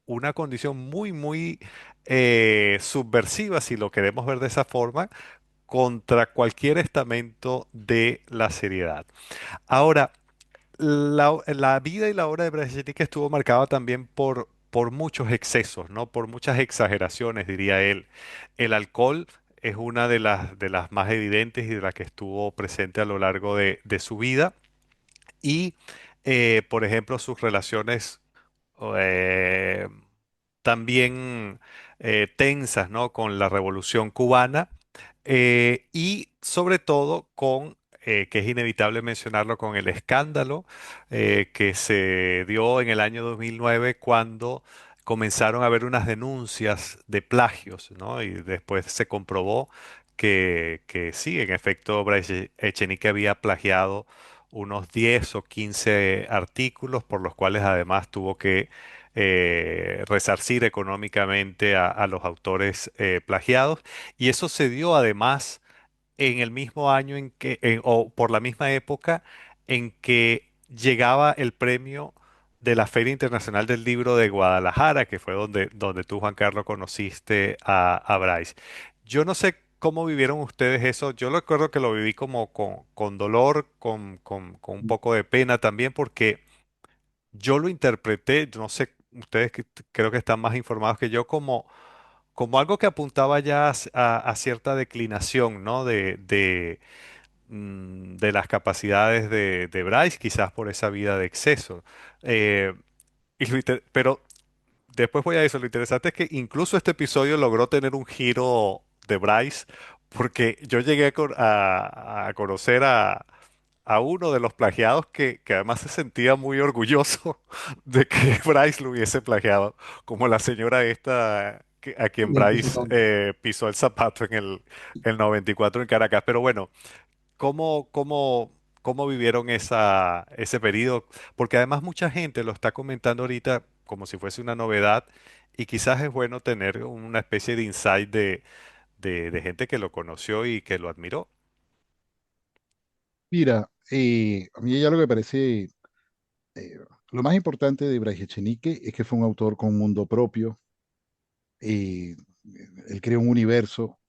una condición muy subversiva, si lo queremos ver de esa forma, contra cualquier estamento de la seriedad. Ahora, la vida y la obra de Brzezinski estuvo marcada también por muchos excesos, ¿no? Por muchas exageraciones, diría él. El alcohol es una de las más evidentes y de las que estuvo presente a lo largo de su vida. Y, por ejemplo, sus relaciones eh, también tensas, ¿no? Con la Revolución Cubana y sobre todo con, que es inevitable mencionarlo, con el escándalo que se dio en el año 2009 cuando comenzaron a haber unas denuncias de plagios, ¿no? Y después se comprobó que sí, en efecto, Bryce Echenique había plagiado unos 10 o 15 artículos por los cuales además tuvo que resarcir económicamente a los autores plagiados. Y eso se dio además en el mismo año en que, o por la misma época en que llegaba el premio de la Feria Internacional del Libro de Guadalajara, que fue donde tú, Juan Carlos, conociste a Bryce. Yo no sé cómo vivieron ustedes eso. Yo recuerdo que lo viví como con dolor, con un poco de pena también, porque yo lo interpreté, no sé, ustedes creo que están más informados que yo, como algo que apuntaba ya a cierta declinación, ¿no? De las capacidades de Bryce, quizás por esa vida de exceso. Eh, pero después voy a eso. Lo interesante es que incluso este episodio logró tener un giro de Bryce, porque yo llegué a conocer a uno de los plagiados que además se sentía muy orgulloso de que Bryce lo hubiese plagiado, como la señora esta a quien Bryce Identificó. pisó el zapato en el 94 en Caracas. Pero bueno, ¿cómo vivieron ese periodo? Porque además mucha gente lo está comentando ahorita como si fuese una novedad y quizás es bueno tener una especie de insight de gente que lo conoció y que lo admiró. Mira, a mí ya lo que me parece, eh, lo más importante de Brais Echenique es que fue un autor con un mundo propio. eh, Él creó un universo,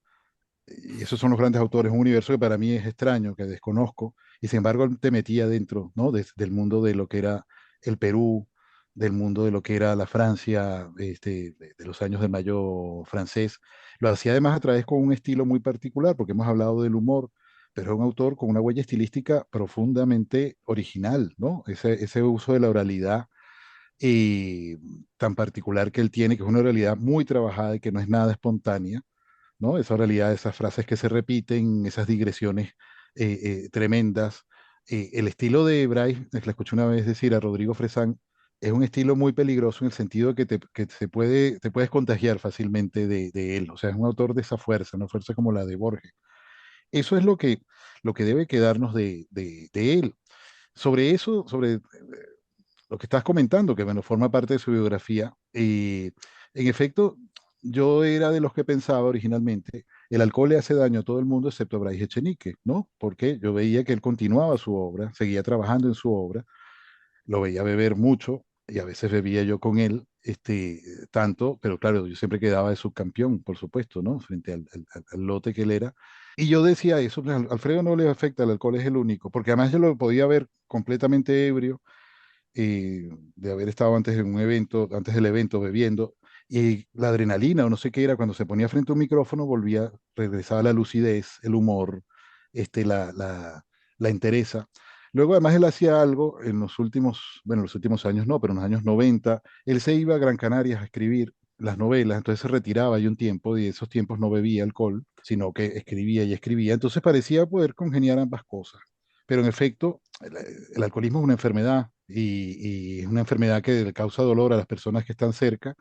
y esos son los grandes autores, un universo que para mí es extraño, que desconozco, y sin embargo él te metía dentro, ¿no? Del mundo de lo que era el Perú, del mundo de lo que era la Francia, de los años del Mayo francés. Lo hacía además a través con un estilo muy particular, porque hemos hablado del humor, pero es un autor con una huella estilística profundamente original, ¿no? Ese uso de la oralidad eh, tan particular que él tiene, que es una oralidad muy trabajada y que no es nada espontánea, ¿no? Esa realidad, esas frases que se repiten, esas digresiones tremendas. El estilo de Bryce, le escuché una vez decir a Rodrigo Fresán, es un estilo muy peligroso en el sentido de que te puedes contagiar fácilmente de él. O sea, es un autor de esa fuerza, una fuerza como la de Borges. Eso es lo que debe quedarnos de él. Sobre eso, sobre lo que estás comentando, que bueno, forma parte de su biografía. En efecto, yo era de los que pensaba originalmente, el alcohol le hace daño a todo el mundo excepto a Brais Echenique, ¿no? Porque yo veía que él continuaba su obra, seguía trabajando en su obra, lo veía beber mucho y a veces bebía yo con él, tanto, pero claro, yo siempre quedaba de subcampeón, por supuesto, ¿no? Frente al lote que él era. Y yo decía eso, pues, Alfredo no le afecta, el alcohol es el único, porque además yo lo podía ver completamente ebrio de haber estado antes en un evento, antes del evento bebiendo, y la adrenalina o no sé qué era, cuando se ponía frente a un micrófono, volvía, regresaba la lucidez, el humor, la entereza. Luego, además, él hacía algo en los últimos, bueno, los últimos años no, pero en los años 90 él se iba a Gran Canaria a escribir las novelas, entonces se retiraba ahí un tiempo y esos tiempos no bebía alcohol, sino que escribía y escribía, entonces parecía poder congeniar ambas cosas. Pero en efecto, el alcoholismo es una enfermedad y es una enfermedad que le causa dolor a las personas que están cerca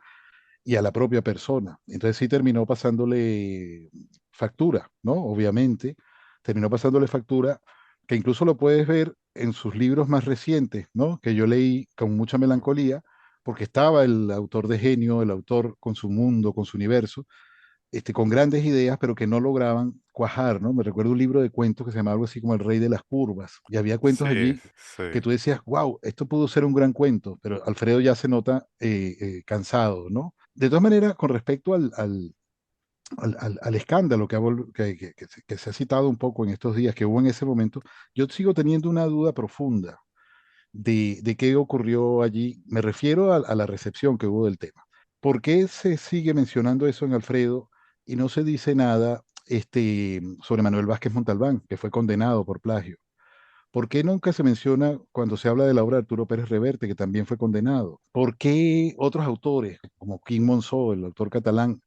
y a la propia persona. Entonces sí terminó pasándole factura, ¿no? Obviamente, terminó pasándole factura, que incluso lo puedes ver en sus libros más recientes, ¿no? Que yo leí con mucha melancolía, porque estaba el autor de genio, el autor con su mundo, con su universo, con grandes ideas, pero que no lograban cuajar, ¿no? Me recuerdo un libro de cuentos que se llamaba algo así como El Rey de las Curvas, y había cuentos Sí, allí sí. que tú decías, wow, esto pudo ser un gran cuento, pero Alfredo ya se nota cansado, ¿no? De todas maneras, con respecto al escándalo que se ha citado un poco en estos días, que hubo en ese momento, yo sigo teniendo una duda profunda de qué ocurrió allí. Me refiero a la recepción que hubo del tema. ¿Por qué se sigue mencionando eso en Alfredo y no se dice nada sobre Manuel Vázquez Montalbán, que fue condenado por plagio? ¿Por qué nunca se menciona cuando se habla de la obra de Arturo Pérez Reverte, que también fue condenado? ¿Por qué otros autores, como Quim Monzó, el autor catalán,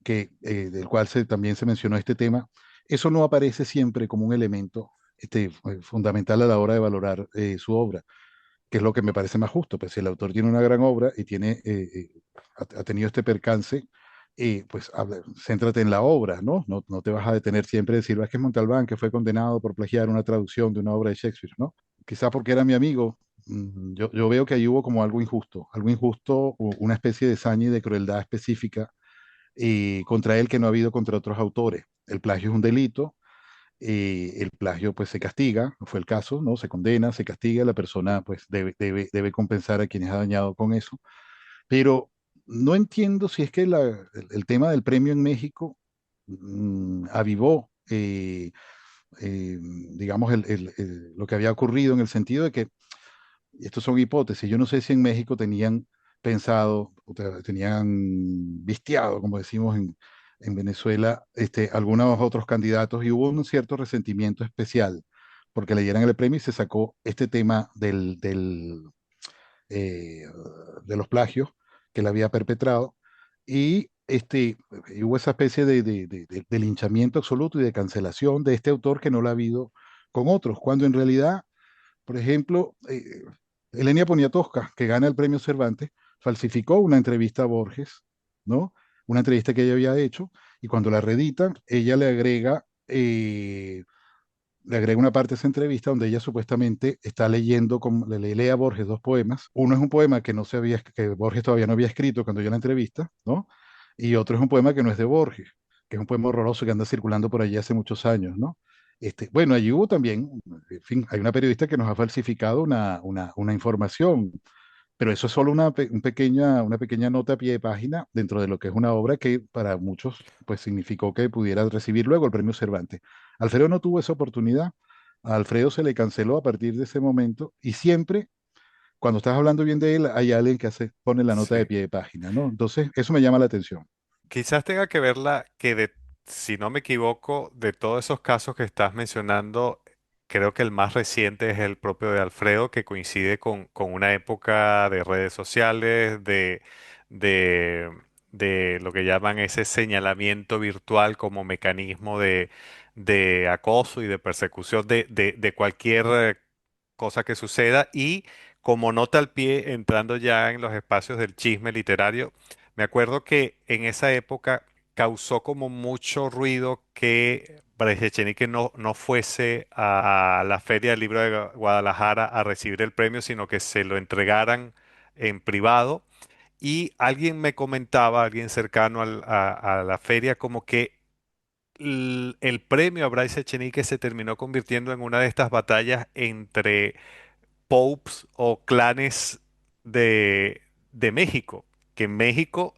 del cual también se mencionó este tema, eso no aparece siempre como un elemento fundamental a la hora de valorar su obra, que es lo que me parece más justo? Pues si el autor tiene una gran obra y ha tenido este percance, pues céntrate en la obra, ¿no? No te vas a detener siempre a decir, "Es que Montalbán, que fue condenado por plagiar una traducción de una obra de Shakespeare", ¿no? Quizá porque era mi amigo. Yo veo que ahí hubo como algo injusto, o una especie de saña y de crueldad específica contra él que no ha habido contra otros autores. El plagio es un delito, el plagio pues se castiga, fue el caso, ¿no? Se condena, se castiga, la persona pues debe compensar a quienes ha dañado con eso, pero no entiendo si es que el tema del premio en México avivó, digamos, lo que había ocurrido en el sentido de que, y estos son hipótesis, yo no sé si en México tenían pensado, tenían vistiado, como decimos en Venezuela, algunos otros candidatos y hubo un cierto resentimiento especial porque le dieran el premio y se sacó este tema eh, de los plagios que él había perpetrado y hubo esa especie de linchamiento absoluto y de cancelación de este autor que no lo ha habido con otros, cuando en realidad, por ejemplo, Elenia Poniatowska, que gana el premio Cervantes, falsificó una entrevista a Borges, ¿no? Una entrevista que ella había hecho, y cuando la reeditan, ella le agrega una parte de esa entrevista donde ella supuestamente está leyendo, le lee a Borges dos poemas. Uno es un poema que no se había, que Borges todavía no había escrito cuando yo la entrevista, ¿no? Y otro es un poema que no es de Borges, que es un poema horroroso que anda circulando por allí hace muchos años, ¿no? Bueno, allí hubo también, en fin, hay una periodista que nos ha falsificado una información, pero eso es solo una pequeña nota a pie de página dentro de lo que es una obra que para muchos pues significó que pudiera recibir luego el premio Cervantes. Alfredo no tuvo esa oportunidad. A Alfredo se le canceló a partir de ese momento y siempre, cuando estás hablando bien de él, hay alguien que pone la nota de Sí. pie de página, ¿no? Entonces, eso me llama la atención. Quizás tenga que verla que si no me equivoco, de todos esos casos que estás mencionando, creo que el más reciente es el propio de Alfredo, que coincide con una época de redes sociales, de, de lo que llaman ese señalamiento virtual como mecanismo de acoso y de persecución de cualquier cosa que suceda. Y como nota al pie, entrando ya en los espacios del chisme literario, me acuerdo que en esa época causó como mucho ruido que Bryce Echenique no fuese a la Feria del Libro de Guadalajara a recibir el premio, sino que se lo entregaran en privado. Y alguien me comentaba, alguien cercano a la feria, como que el premio a Bryce Echenique se terminó convirtiendo en una de estas batallas entre popes o clanes de, de México, que en México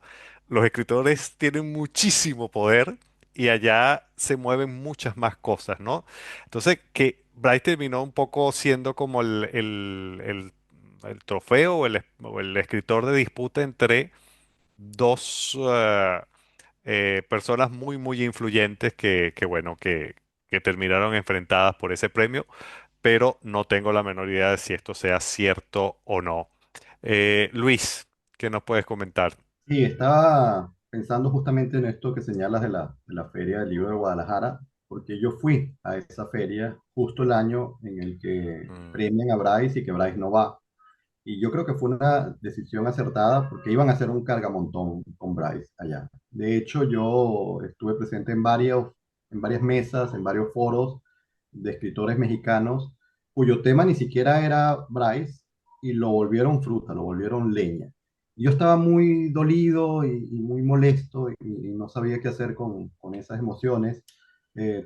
los escritores tienen muchísimo poder y allá se mueven muchas más cosas, ¿no? Entonces, que Bryce terminó un poco siendo como el trofeo o el escritor de disputa entre dos personas muy, muy influyentes que terminaron enfrentadas por ese premio, pero no tengo la menor idea de si esto sea cierto o no. Luis, ¿qué nos puedes comentar? Sí, estaba pensando justamente en esto que señalas de la Feria del Libro de Guadalajara, porque yo fui a esa feria justo el año en el que Mm, premian a Bryce y que Bryce no va. Y yo creo que fue una decisión acertada porque iban a hacer un cargamontón con Bryce allá. De hecho, yo estuve presente en varias mesas, en varios foros de escritores mexicanos cuyo tema ni siquiera era Bryce y lo volvieron fruta, lo volvieron leña. Y yo estaba muy dolido y muy molesto y no sabía qué hacer con esas emociones.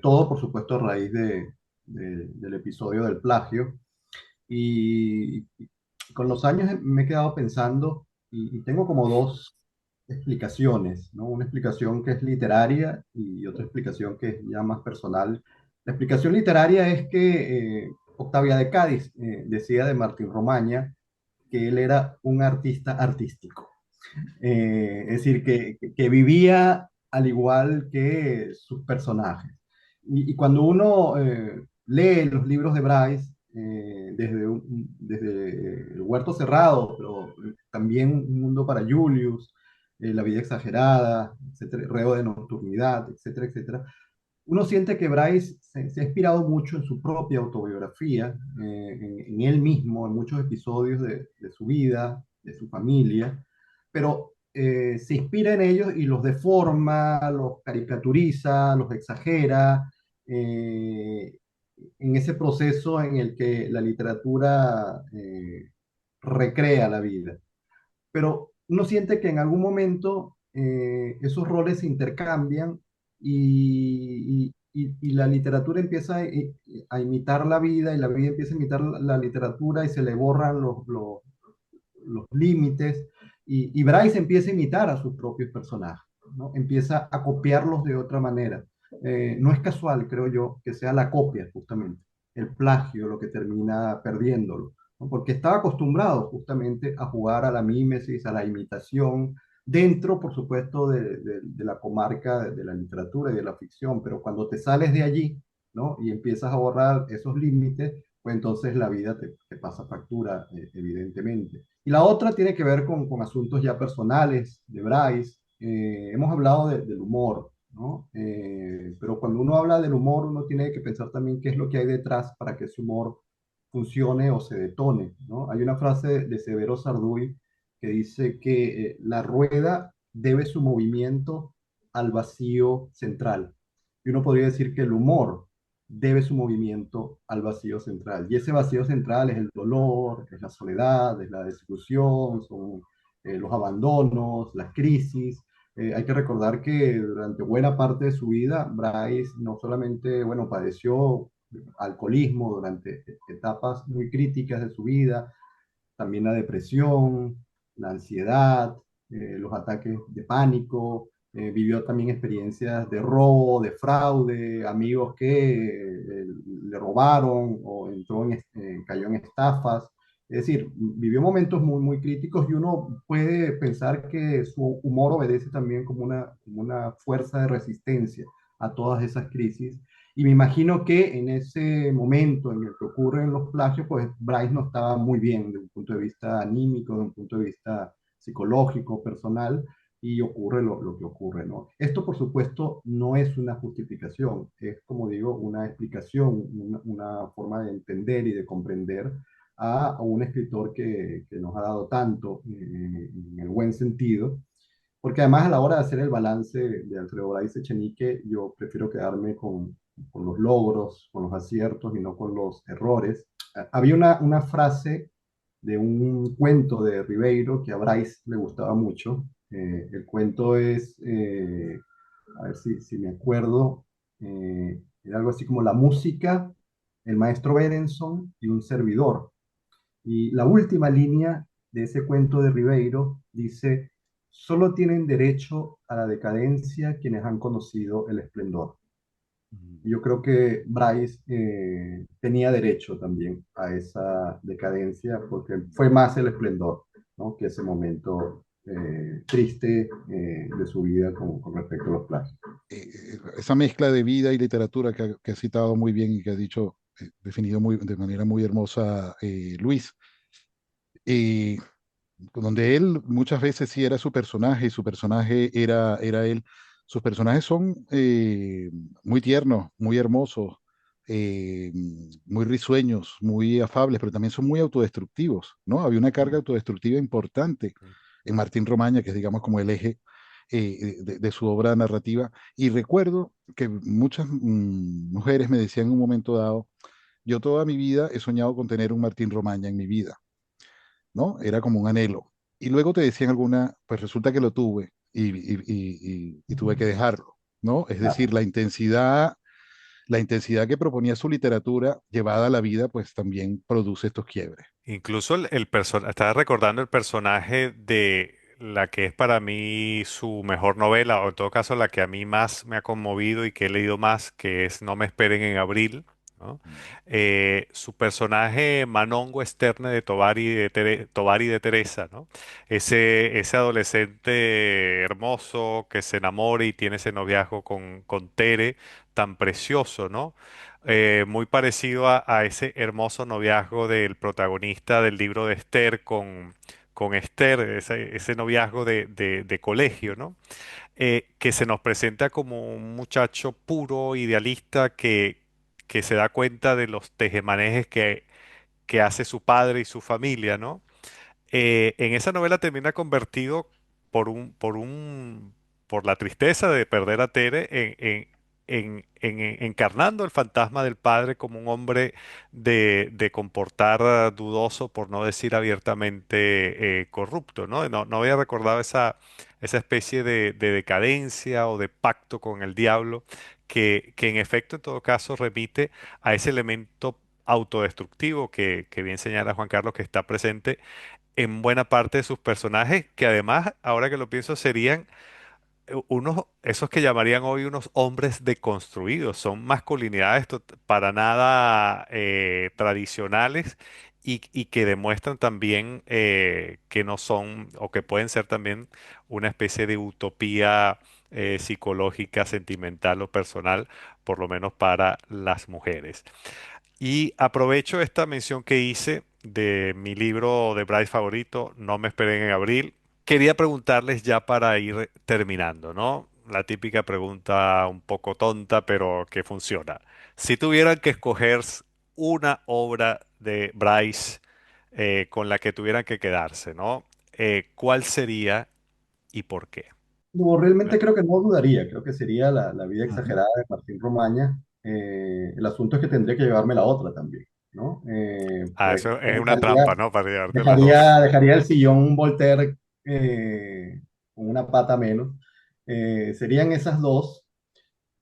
Todo, por supuesto, a raíz del episodio del plagio. Y con los años me he quedado pensando y tengo como dos explicaciones, ¿no? Una explicación que es literaria y otra explicación que es ya más personal. La explicación literaria es que Octavia de Cádiz decía de Martín Romaña que él era un artista artístico. Es decir, que vivía al igual que sus personajes. Y cuando uno lee los libros de Bryce, desde El Huerto Cerrado, pero también Un Mundo para Julius, La Vida Exagerada, etcétera, Reo de Nocturnidad, etcétera, etcétera. Uno siente que Bryce se ha inspirado mucho en su propia autobiografía, en él mismo, en muchos episodios de su vida, de su familia, pero se inspira en ellos y los deforma, los caricaturiza, los exagera, eh, en ese proceso en el que la literatura recrea la vida. Pero uno siente que en algún momento esos roles se intercambian y la literatura empieza a imitar la vida y la vida empieza a imitar la literatura y se le borran los límites y Bryce empieza a imitar a sus propios personajes, ¿no? Empieza a copiarlos de otra manera. No es casual, creo yo, que sea la copia justamente, el plagio lo que termina perdiéndolo, ¿no? Porque estaba acostumbrado justamente a jugar a la mímesis, a la imitación, dentro, por supuesto, de la comarca de la literatura y de la ficción, pero cuando te sales de allí, ¿no? Y empiezas a borrar esos límites, pues entonces la vida te pasa factura, evidentemente. Y la otra tiene que ver con asuntos ya personales de Bryce. Hemos hablado del humor, ¿no? Pero cuando uno habla del humor, uno tiene que pensar también qué es lo que hay detrás para que ese humor funcione o se detone, ¿no? Hay una frase de Severo Sarduy que dice que la rueda debe su movimiento al vacío central. Y uno podría decir que el humor debe su movimiento al vacío central. Y ese vacío central es el dolor, es la soledad, es la desilusión, son los abandonos, las crisis. Hay que recordar que durante buena parte de su vida, Bryce no solamente, bueno, padeció alcoholismo durante etapas muy críticas de su vida, también la depresión, la ansiedad, los ataques de pánico, vivió también experiencias de robo, de fraude, amigos que le robaron o cayó en estafas. Es decir, vivió momentos muy, muy críticos y uno puede pensar que su humor obedece también como una fuerza de resistencia a todas esas crisis. Y me imagino que en ese momento en el que ocurren los plagios, pues Bryce no estaba muy bien desde un punto de vista anímico, desde un punto de vista psicológico, personal, y ocurre lo que ocurre, ¿no? Esto, por supuesto, no es una justificación, es, como digo, una explicación, una forma de entender y de comprender a un escritor que nos ha dado tanto en el buen sentido, porque además a la hora de hacer el balance de Alfredo Bryce Echenique, yo prefiero quedarme con los logros, con los aciertos y no con los errores. Había una frase de un cuento de Ribeiro que a Bryce le gustaba mucho. El cuento es, a ver si me acuerdo, era algo así como la música, el maestro Berenson y un servidor. Y la última línea de ese cuento de Ribeiro dice, solo tienen derecho a la decadencia quienes han conocido el esplendor. Mm. Yo creo que Bryce tenía derecho también a esa decadencia porque fue más el esplendor, ¿no? Que ese momento triste de su vida con respecto a los plagios. Esa mezcla de vida y literatura que ha citado muy bien y que ha dicho, definido de manera muy hermosa Luis, eh, donde él muchas veces sí era su personaje y su personaje era él. Sus personajes son muy tiernos, muy hermosos, eh, muy risueños, muy afables, pero también son muy autodestructivos, ¿no? Había una carga autodestructiva importante en Martín Romaña, que es, digamos, como el eje de su obra narrativa. Y recuerdo que muchas mujeres me decían en un momento dado, yo toda mi vida he soñado con tener un Martín Romaña en mi vida, ¿no? Era como un anhelo. Y luego te decían alguna, pues resulta que lo tuve y tuve que dejarlo, ¿no? Es decir, Claro. la intensidad que proponía su literatura llevada a la vida, pues también produce estos quiebres. Incluso estaba recordando el personaje de la que es para mí su mejor novela, o en todo caso la que a mí más me ha conmovido y que he leído más, que es No me esperen en abril, ¿no? Mm. Su personaje Manongo Sterne de Tovar y de Teresa, ¿no? Ese adolescente hermoso que se enamora y tiene ese noviazgo con Tere, tan precioso, ¿no? Muy parecido a ese hermoso noviazgo del protagonista del libro de Esther con Esther, ese noviazgo de colegio, ¿no? Que se nos presenta como un muchacho puro, idealista, que se da cuenta de los tejemanejes que hace su padre y su familia, ¿no? En esa novela termina convertido por la tristeza de perder a Tere encarnando el fantasma del padre como un hombre de comportar dudoso, por no decir abiertamente corrupto, ¿no? No había recordado esa especie de decadencia o de pacto con el diablo que en efecto en todo caso remite a ese elemento autodestructivo que bien señala Juan Carlos que está presente en buena parte de sus personajes, que además, ahora que lo pienso, serían esos que llamarían hoy unos hombres deconstruidos, son masculinidades para nada tradicionales y que demuestran también que no son o que pueden ser también una especie de utopía psicológica, sentimental o personal, por lo menos para las mujeres. Y aprovecho esta mención que hice de mi libro de Bryce favorito, No me esperen en abril. Quería preguntarles ya para ir terminando, ¿no? La típica pregunta un poco tonta, pero que funciona. Si tuvieran que escoger una obra de Bryce con la que tuvieran que quedarse, ¿no? ¿Cuál sería y por qué? No, realmente creo que no dudaría, creo que sería la vida Ujú. exagerada de Martín Romaña. El asunto es que tendría que llevarme la otra también, ¿no? Ah, Pues eso es una dejaría, trampa, ¿no? Para llevarte las dos. dejaría el sillón Voltaire con una pata menos. Serían esas dos.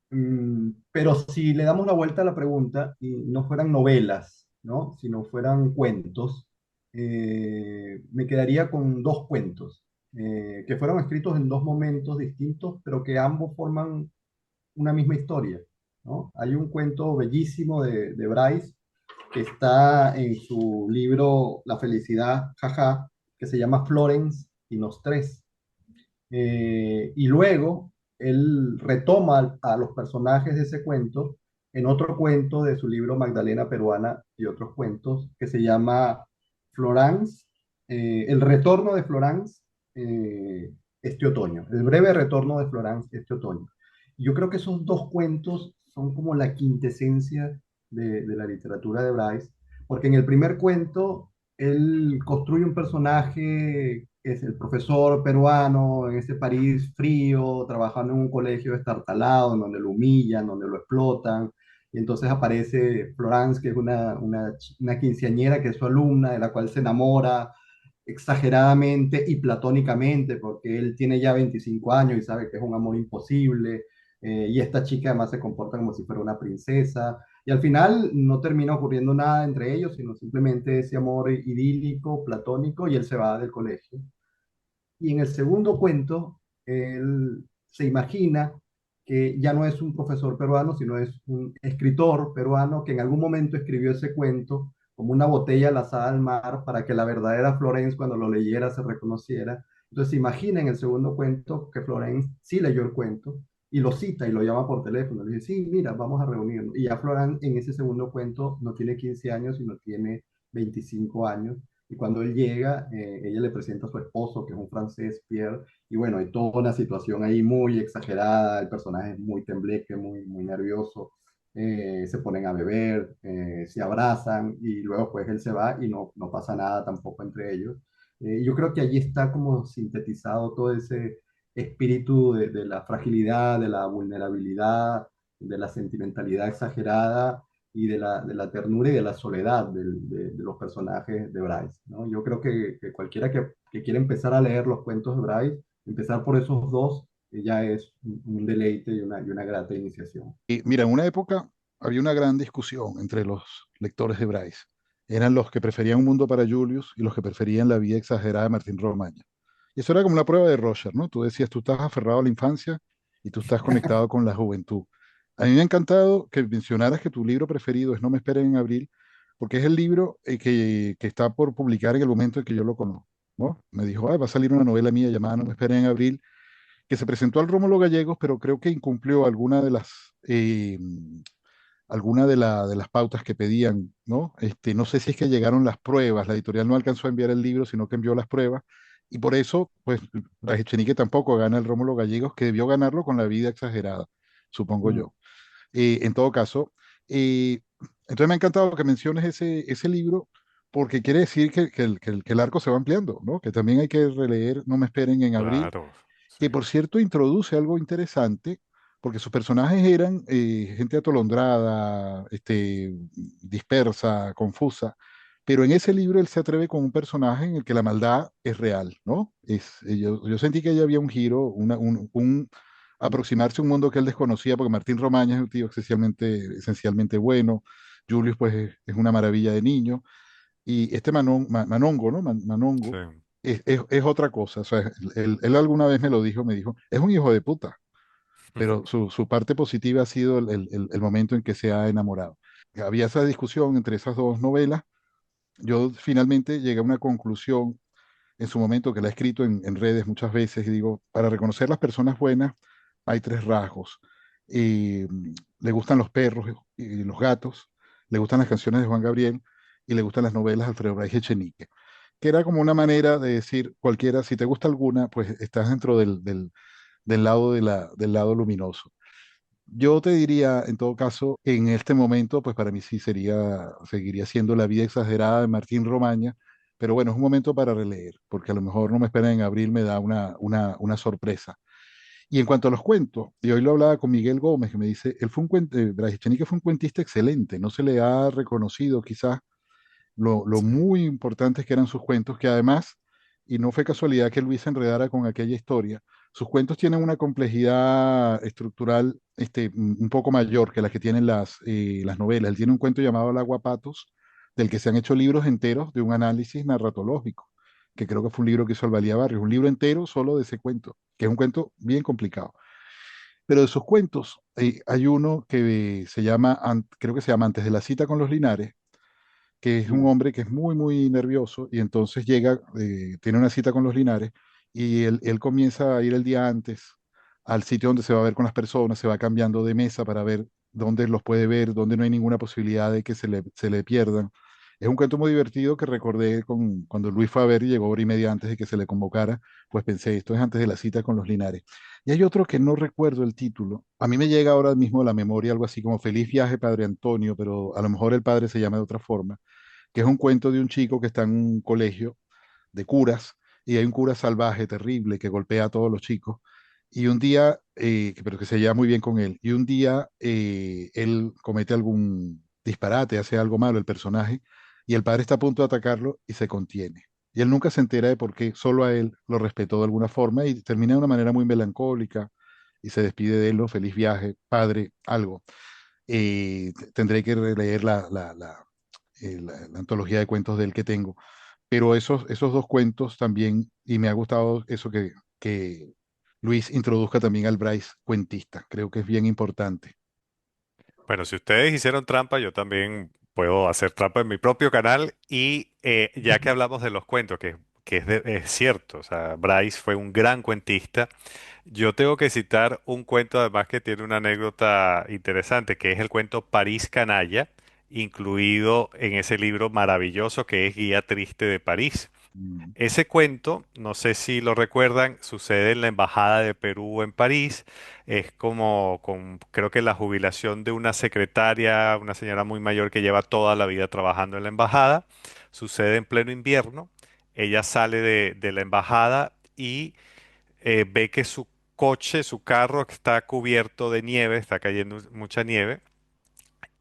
Pero si le damos la vuelta a la pregunta y no fueran novelas, ¿no? Si no fueran cuentos, me quedaría con dos cuentos que fueron escritos en dos momentos distintos, pero que ambos forman una misma historia, ¿no? Hay un cuento bellísimo de Bryce que está en su libro La felicidad, jaja, que se llama Florence y los tres. Y luego él retoma a los personajes de ese cuento en otro cuento de su libro Magdalena Peruana y otros cuentos que se llama Florence, El retorno de Florence este otoño, el breve retorno de Florence este otoño. Y yo creo que esos dos cuentos son como la quintesencia de la literatura de Bryce, porque en el primer cuento él construye un personaje que es el profesor peruano en ese París frío, trabajando en un colegio destartalado, en donde lo humillan, donde lo explotan. Y entonces aparece Florence, que es una quinceañera que es su alumna, de la cual se enamora exageradamente y platónicamente, porque él tiene ya 25 años y sabe que es un amor imposible. Y esta chica además se comporta como si fuera una princesa. Y al final no termina ocurriendo nada entre ellos, sino simplemente ese amor idílico, platónico, y él se va del colegio. Y en el segundo cuento, él se imagina que ya no es un profesor peruano, sino es un escritor peruano que en algún momento escribió ese cuento como una botella lanzada al mar para que la verdadera Florence cuando lo leyera se reconociera. Entonces se imagina en el segundo cuento que Florence sí leyó el cuento y lo cita y lo llama por teléfono. Le dice, sí, mira, vamos a reunirnos. Y ya Florence en ese segundo cuento no tiene 15 años, sino tiene 25 años y cuando él llega, ella le presenta a su esposo, que es un francés, Pierre, y bueno, hay toda una situación ahí muy exagerada, el personaje es muy tembleque, muy nervioso, se ponen a beber, se abrazan y luego pues él se va y no pasa nada tampoco entre ellos. Yo creo que allí está como sintetizado todo ese espíritu de la fragilidad, de la vulnerabilidad, de la sentimentalidad exagerada y de la ternura y de la soledad de los personajes de Bryce, ¿no? Yo creo que cualquiera que quiera empezar a leer los cuentos de Bryce, empezar por esos dos, ya es un deleite y una grata iniciación. Y mira, en una época había una gran discusión entre los lectores de Bryce. Eran los que preferían Un Mundo para Julius y los que preferían La vida exagerada de Martín Romaña. Y eso era como una prueba de Roger, ¿no? Tú decías, tú estás aferrado a la infancia y tú estás conectado con la juventud. A mí me ha encantado que mencionaras que tu libro preferido es No me esperen en abril, porque es el libro que está por publicar en el momento en que yo lo conozco, ¿no? Me dijo, "Ah, va a salir una novela mía llamada No me esperen en abril", que se presentó al Rómulo Gallegos, pero creo que incumplió alguna de las pautas que pedían, ¿no? No sé si es que llegaron las pruebas, la editorial no alcanzó a enviar el libro, sino que envió las pruebas, y por eso, pues, la Echenique tampoco gana el Rómulo Gallegos, que debió ganarlo con La vida exagerada, supongo Mm. yo. En todo caso, eh, entonces me ha encantado que menciones ese libro, porque quiere decir que el arco se va ampliando, ¿no? Que también hay que releer No me esperen en abril, Claro, sí, que por cierto introduce algo interesante, porque sus personajes eran gente atolondrada, dispersa, confusa, pero en ese libro él se atreve con un personaje en el que la maldad es real, ¿no? Yo sentí que ahí había un giro, un aproximarse a un mundo que él desconocía, porque Martín Romaña es un tío esencialmente bueno, Julius pues es una maravilla de niño, y este Manongo, ¿no? sí. Manongo es otra cosa. O sea, él alguna vez me lo dijo, me dijo, es un hijo de puta, pero su parte positiva ha sido el momento en que se ha enamorado. Había esa discusión entre esas dos novelas. Yo finalmente llegué a una conclusión en su momento que la he escrito en redes muchas veces y digo, para reconocer las personas buenas hay tres rasgos. Le gustan los perros y los gatos, le gustan las canciones de Juan Gabriel y le gustan las novelas de Alfredo Bray Echenique, que era como una manera de decir cualquiera, si te gusta alguna, pues estás dentro del lado del lado luminoso. Yo te diría, en todo caso, en este momento, pues para mí sí seguiría siendo La vida exagerada de Martín Romaña, pero bueno, es un momento para releer, porque a lo mejor no me esperan en abril, me da una sorpresa. Y en cuanto a los cuentos, y hoy lo hablaba con Miguel Gómez, que me dice, él fue Brais Echenique fue un cuentista excelente, no se le ha reconocido quizás lo Sí. muy importantes que eran sus cuentos, que además, y no fue casualidad que Luis se enredara con aquella historia, sus cuentos tienen una complejidad estructural un poco mayor que la que tienen las novelas. Él tiene un cuento llamado El Aguapatos, del que se han hecho libros enteros de un análisis narratológico, que creo que fue un libro que hizo Alvalía Barrios, un libro entero solo de ese cuento, que es un cuento bien complicado. Pero de sus cuentos, hay uno que creo que se llama Antes de la cita con los Linares, que es un Mm. hombre que es muy, muy nervioso y entonces llega, tiene una cita con los Linares y él comienza a ir el día antes al sitio donde se va a ver con las personas, se va cambiando de mesa para ver dónde los puede ver, dónde no hay ninguna posibilidad de que se le pierdan. Es un cuento muy divertido que recordé cuando Luis fue a ver y llegó hora y media antes de que se le convocara, pues pensé, esto es antes de la cita con los Linares. Y hay otro que no recuerdo el título. A mí me llega ahora mismo a la memoria algo así como Feliz viaje, Padre Antonio, pero a lo mejor el padre se llama de otra forma, que es un cuento de un chico que está en un colegio de curas y hay un cura salvaje, terrible, que golpea a todos los chicos. Y un día, pero que se lleva muy bien con él, y un día él comete algún disparate, hace algo malo el personaje, y el padre está a punto de atacarlo y se contiene. Y él nunca se entera de por qué, solo a él lo respetó de alguna forma y termina de una manera muy melancólica y se despide de él, ¿no? Feliz viaje, padre, algo. Tendré que releer la antología de cuentos de él que tengo. Pero esos dos cuentos también, y me ha gustado eso que Luis introduzca también al Bryce cuentista. Creo que es bien importante. Bueno, si ustedes hicieron trampa, yo también puedo hacer trampa en mi propio canal. Y ya que hablamos de los cuentos, que es cierto, o sea, Bryce fue un gran cuentista. Yo tengo que citar un cuento además que tiene una anécdota interesante, que es el cuento París Canalla, incluido en ese libro maravilloso que es Guía Triste de París. Mm, Ese cuento, no sé si lo recuerdan, sucede en la Embajada de Perú en París. Es como creo que la jubilación de una secretaria, una señora muy mayor que lleva toda la vida trabajando en la embajada. Sucede en pleno invierno. Ella sale de la embajada y ve que su coche, su carro está cubierto de nieve, está cayendo mucha nieve.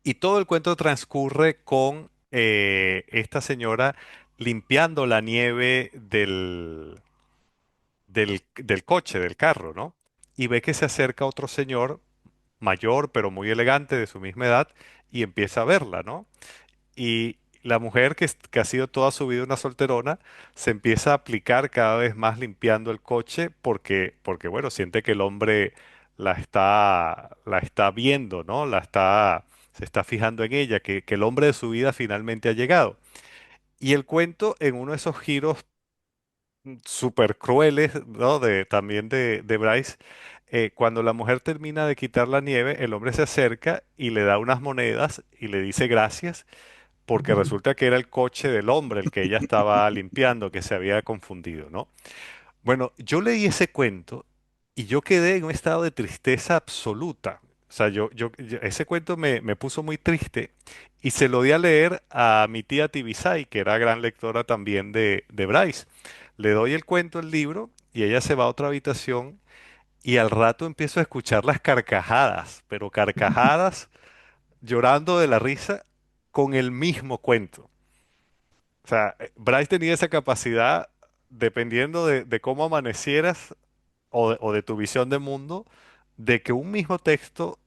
Y todo el cuento transcurre con esta señora limpiando la nieve del coche, del carro, ¿no? Y ve que se acerca otro señor mayor, pero muy elegante, de su misma edad, y empieza a verla, ¿no? Y la mujer que ha sido toda su vida una solterona, se empieza a aplicar cada vez más limpiando el coche porque bueno, siente que el hombre la está viendo, ¿no? Se está fijando en ella, que el hombre de su vida finalmente ha llegado. Y el cuento, en uno de esos giros súper crueles, ¿no? También de Bryce, cuando la mujer termina de quitar la nieve, el hombre se acerca y le da unas monedas y le dice gracias, porque resulta que era el coche del hombre el que ella estaba limpiando, que se había confundido, ¿no? Bueno, yo leí ese cuento y yo quedé en un estado de tristeza absoluta. O sea, ese cuento me puso muy triste y se lo di a leer a mi tía Tibisay, que era gran lectora también de Bryce. Le doy el cuento, el libro, y ella se va a otra habitación y al rato empiezo a escuchar las carcajadas, pero carcajadas llorando de la risa con el mismo cuento. O sea, Bryce tenía esa capacidad, dependiendo de cómo amanecieras o de tu visión de mundo, de que un mismo texto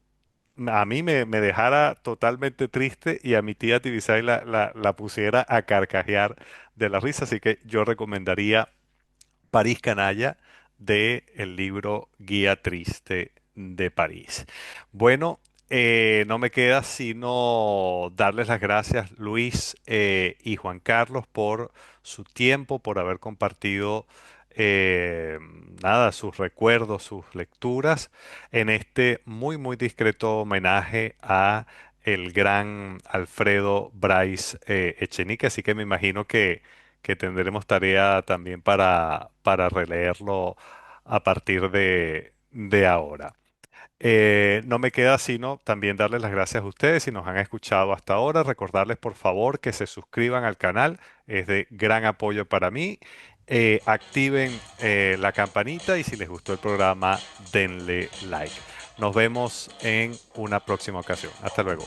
a mí me dejara totalmente triste y a mi tía Tibisay la pusiera a carcajear de la risa. Así que yo recomendaría París Canalla de el libro Guía Triste de París. Bueno, no me queda sino darles las gracias, Luis y Juan Carlos, por su tiempo, por haber compartido nada, sus recuerdos, sus lecturas, en este muy discreto homenaje a el gran Alfredo Bryce Echenique. Así que me imagino que tendremos tarea también para releerlo a partir de ahora. No me queda sino también darles las gracias a ustedes si nos han escuchado hasta ahora. Recordarles por favor que se suscriban al canal, es de gran apoyo para mí. Activen la campanita y si les gustó el programa, denle like. Nos vemos en una próxima ocasión. Hasta luego.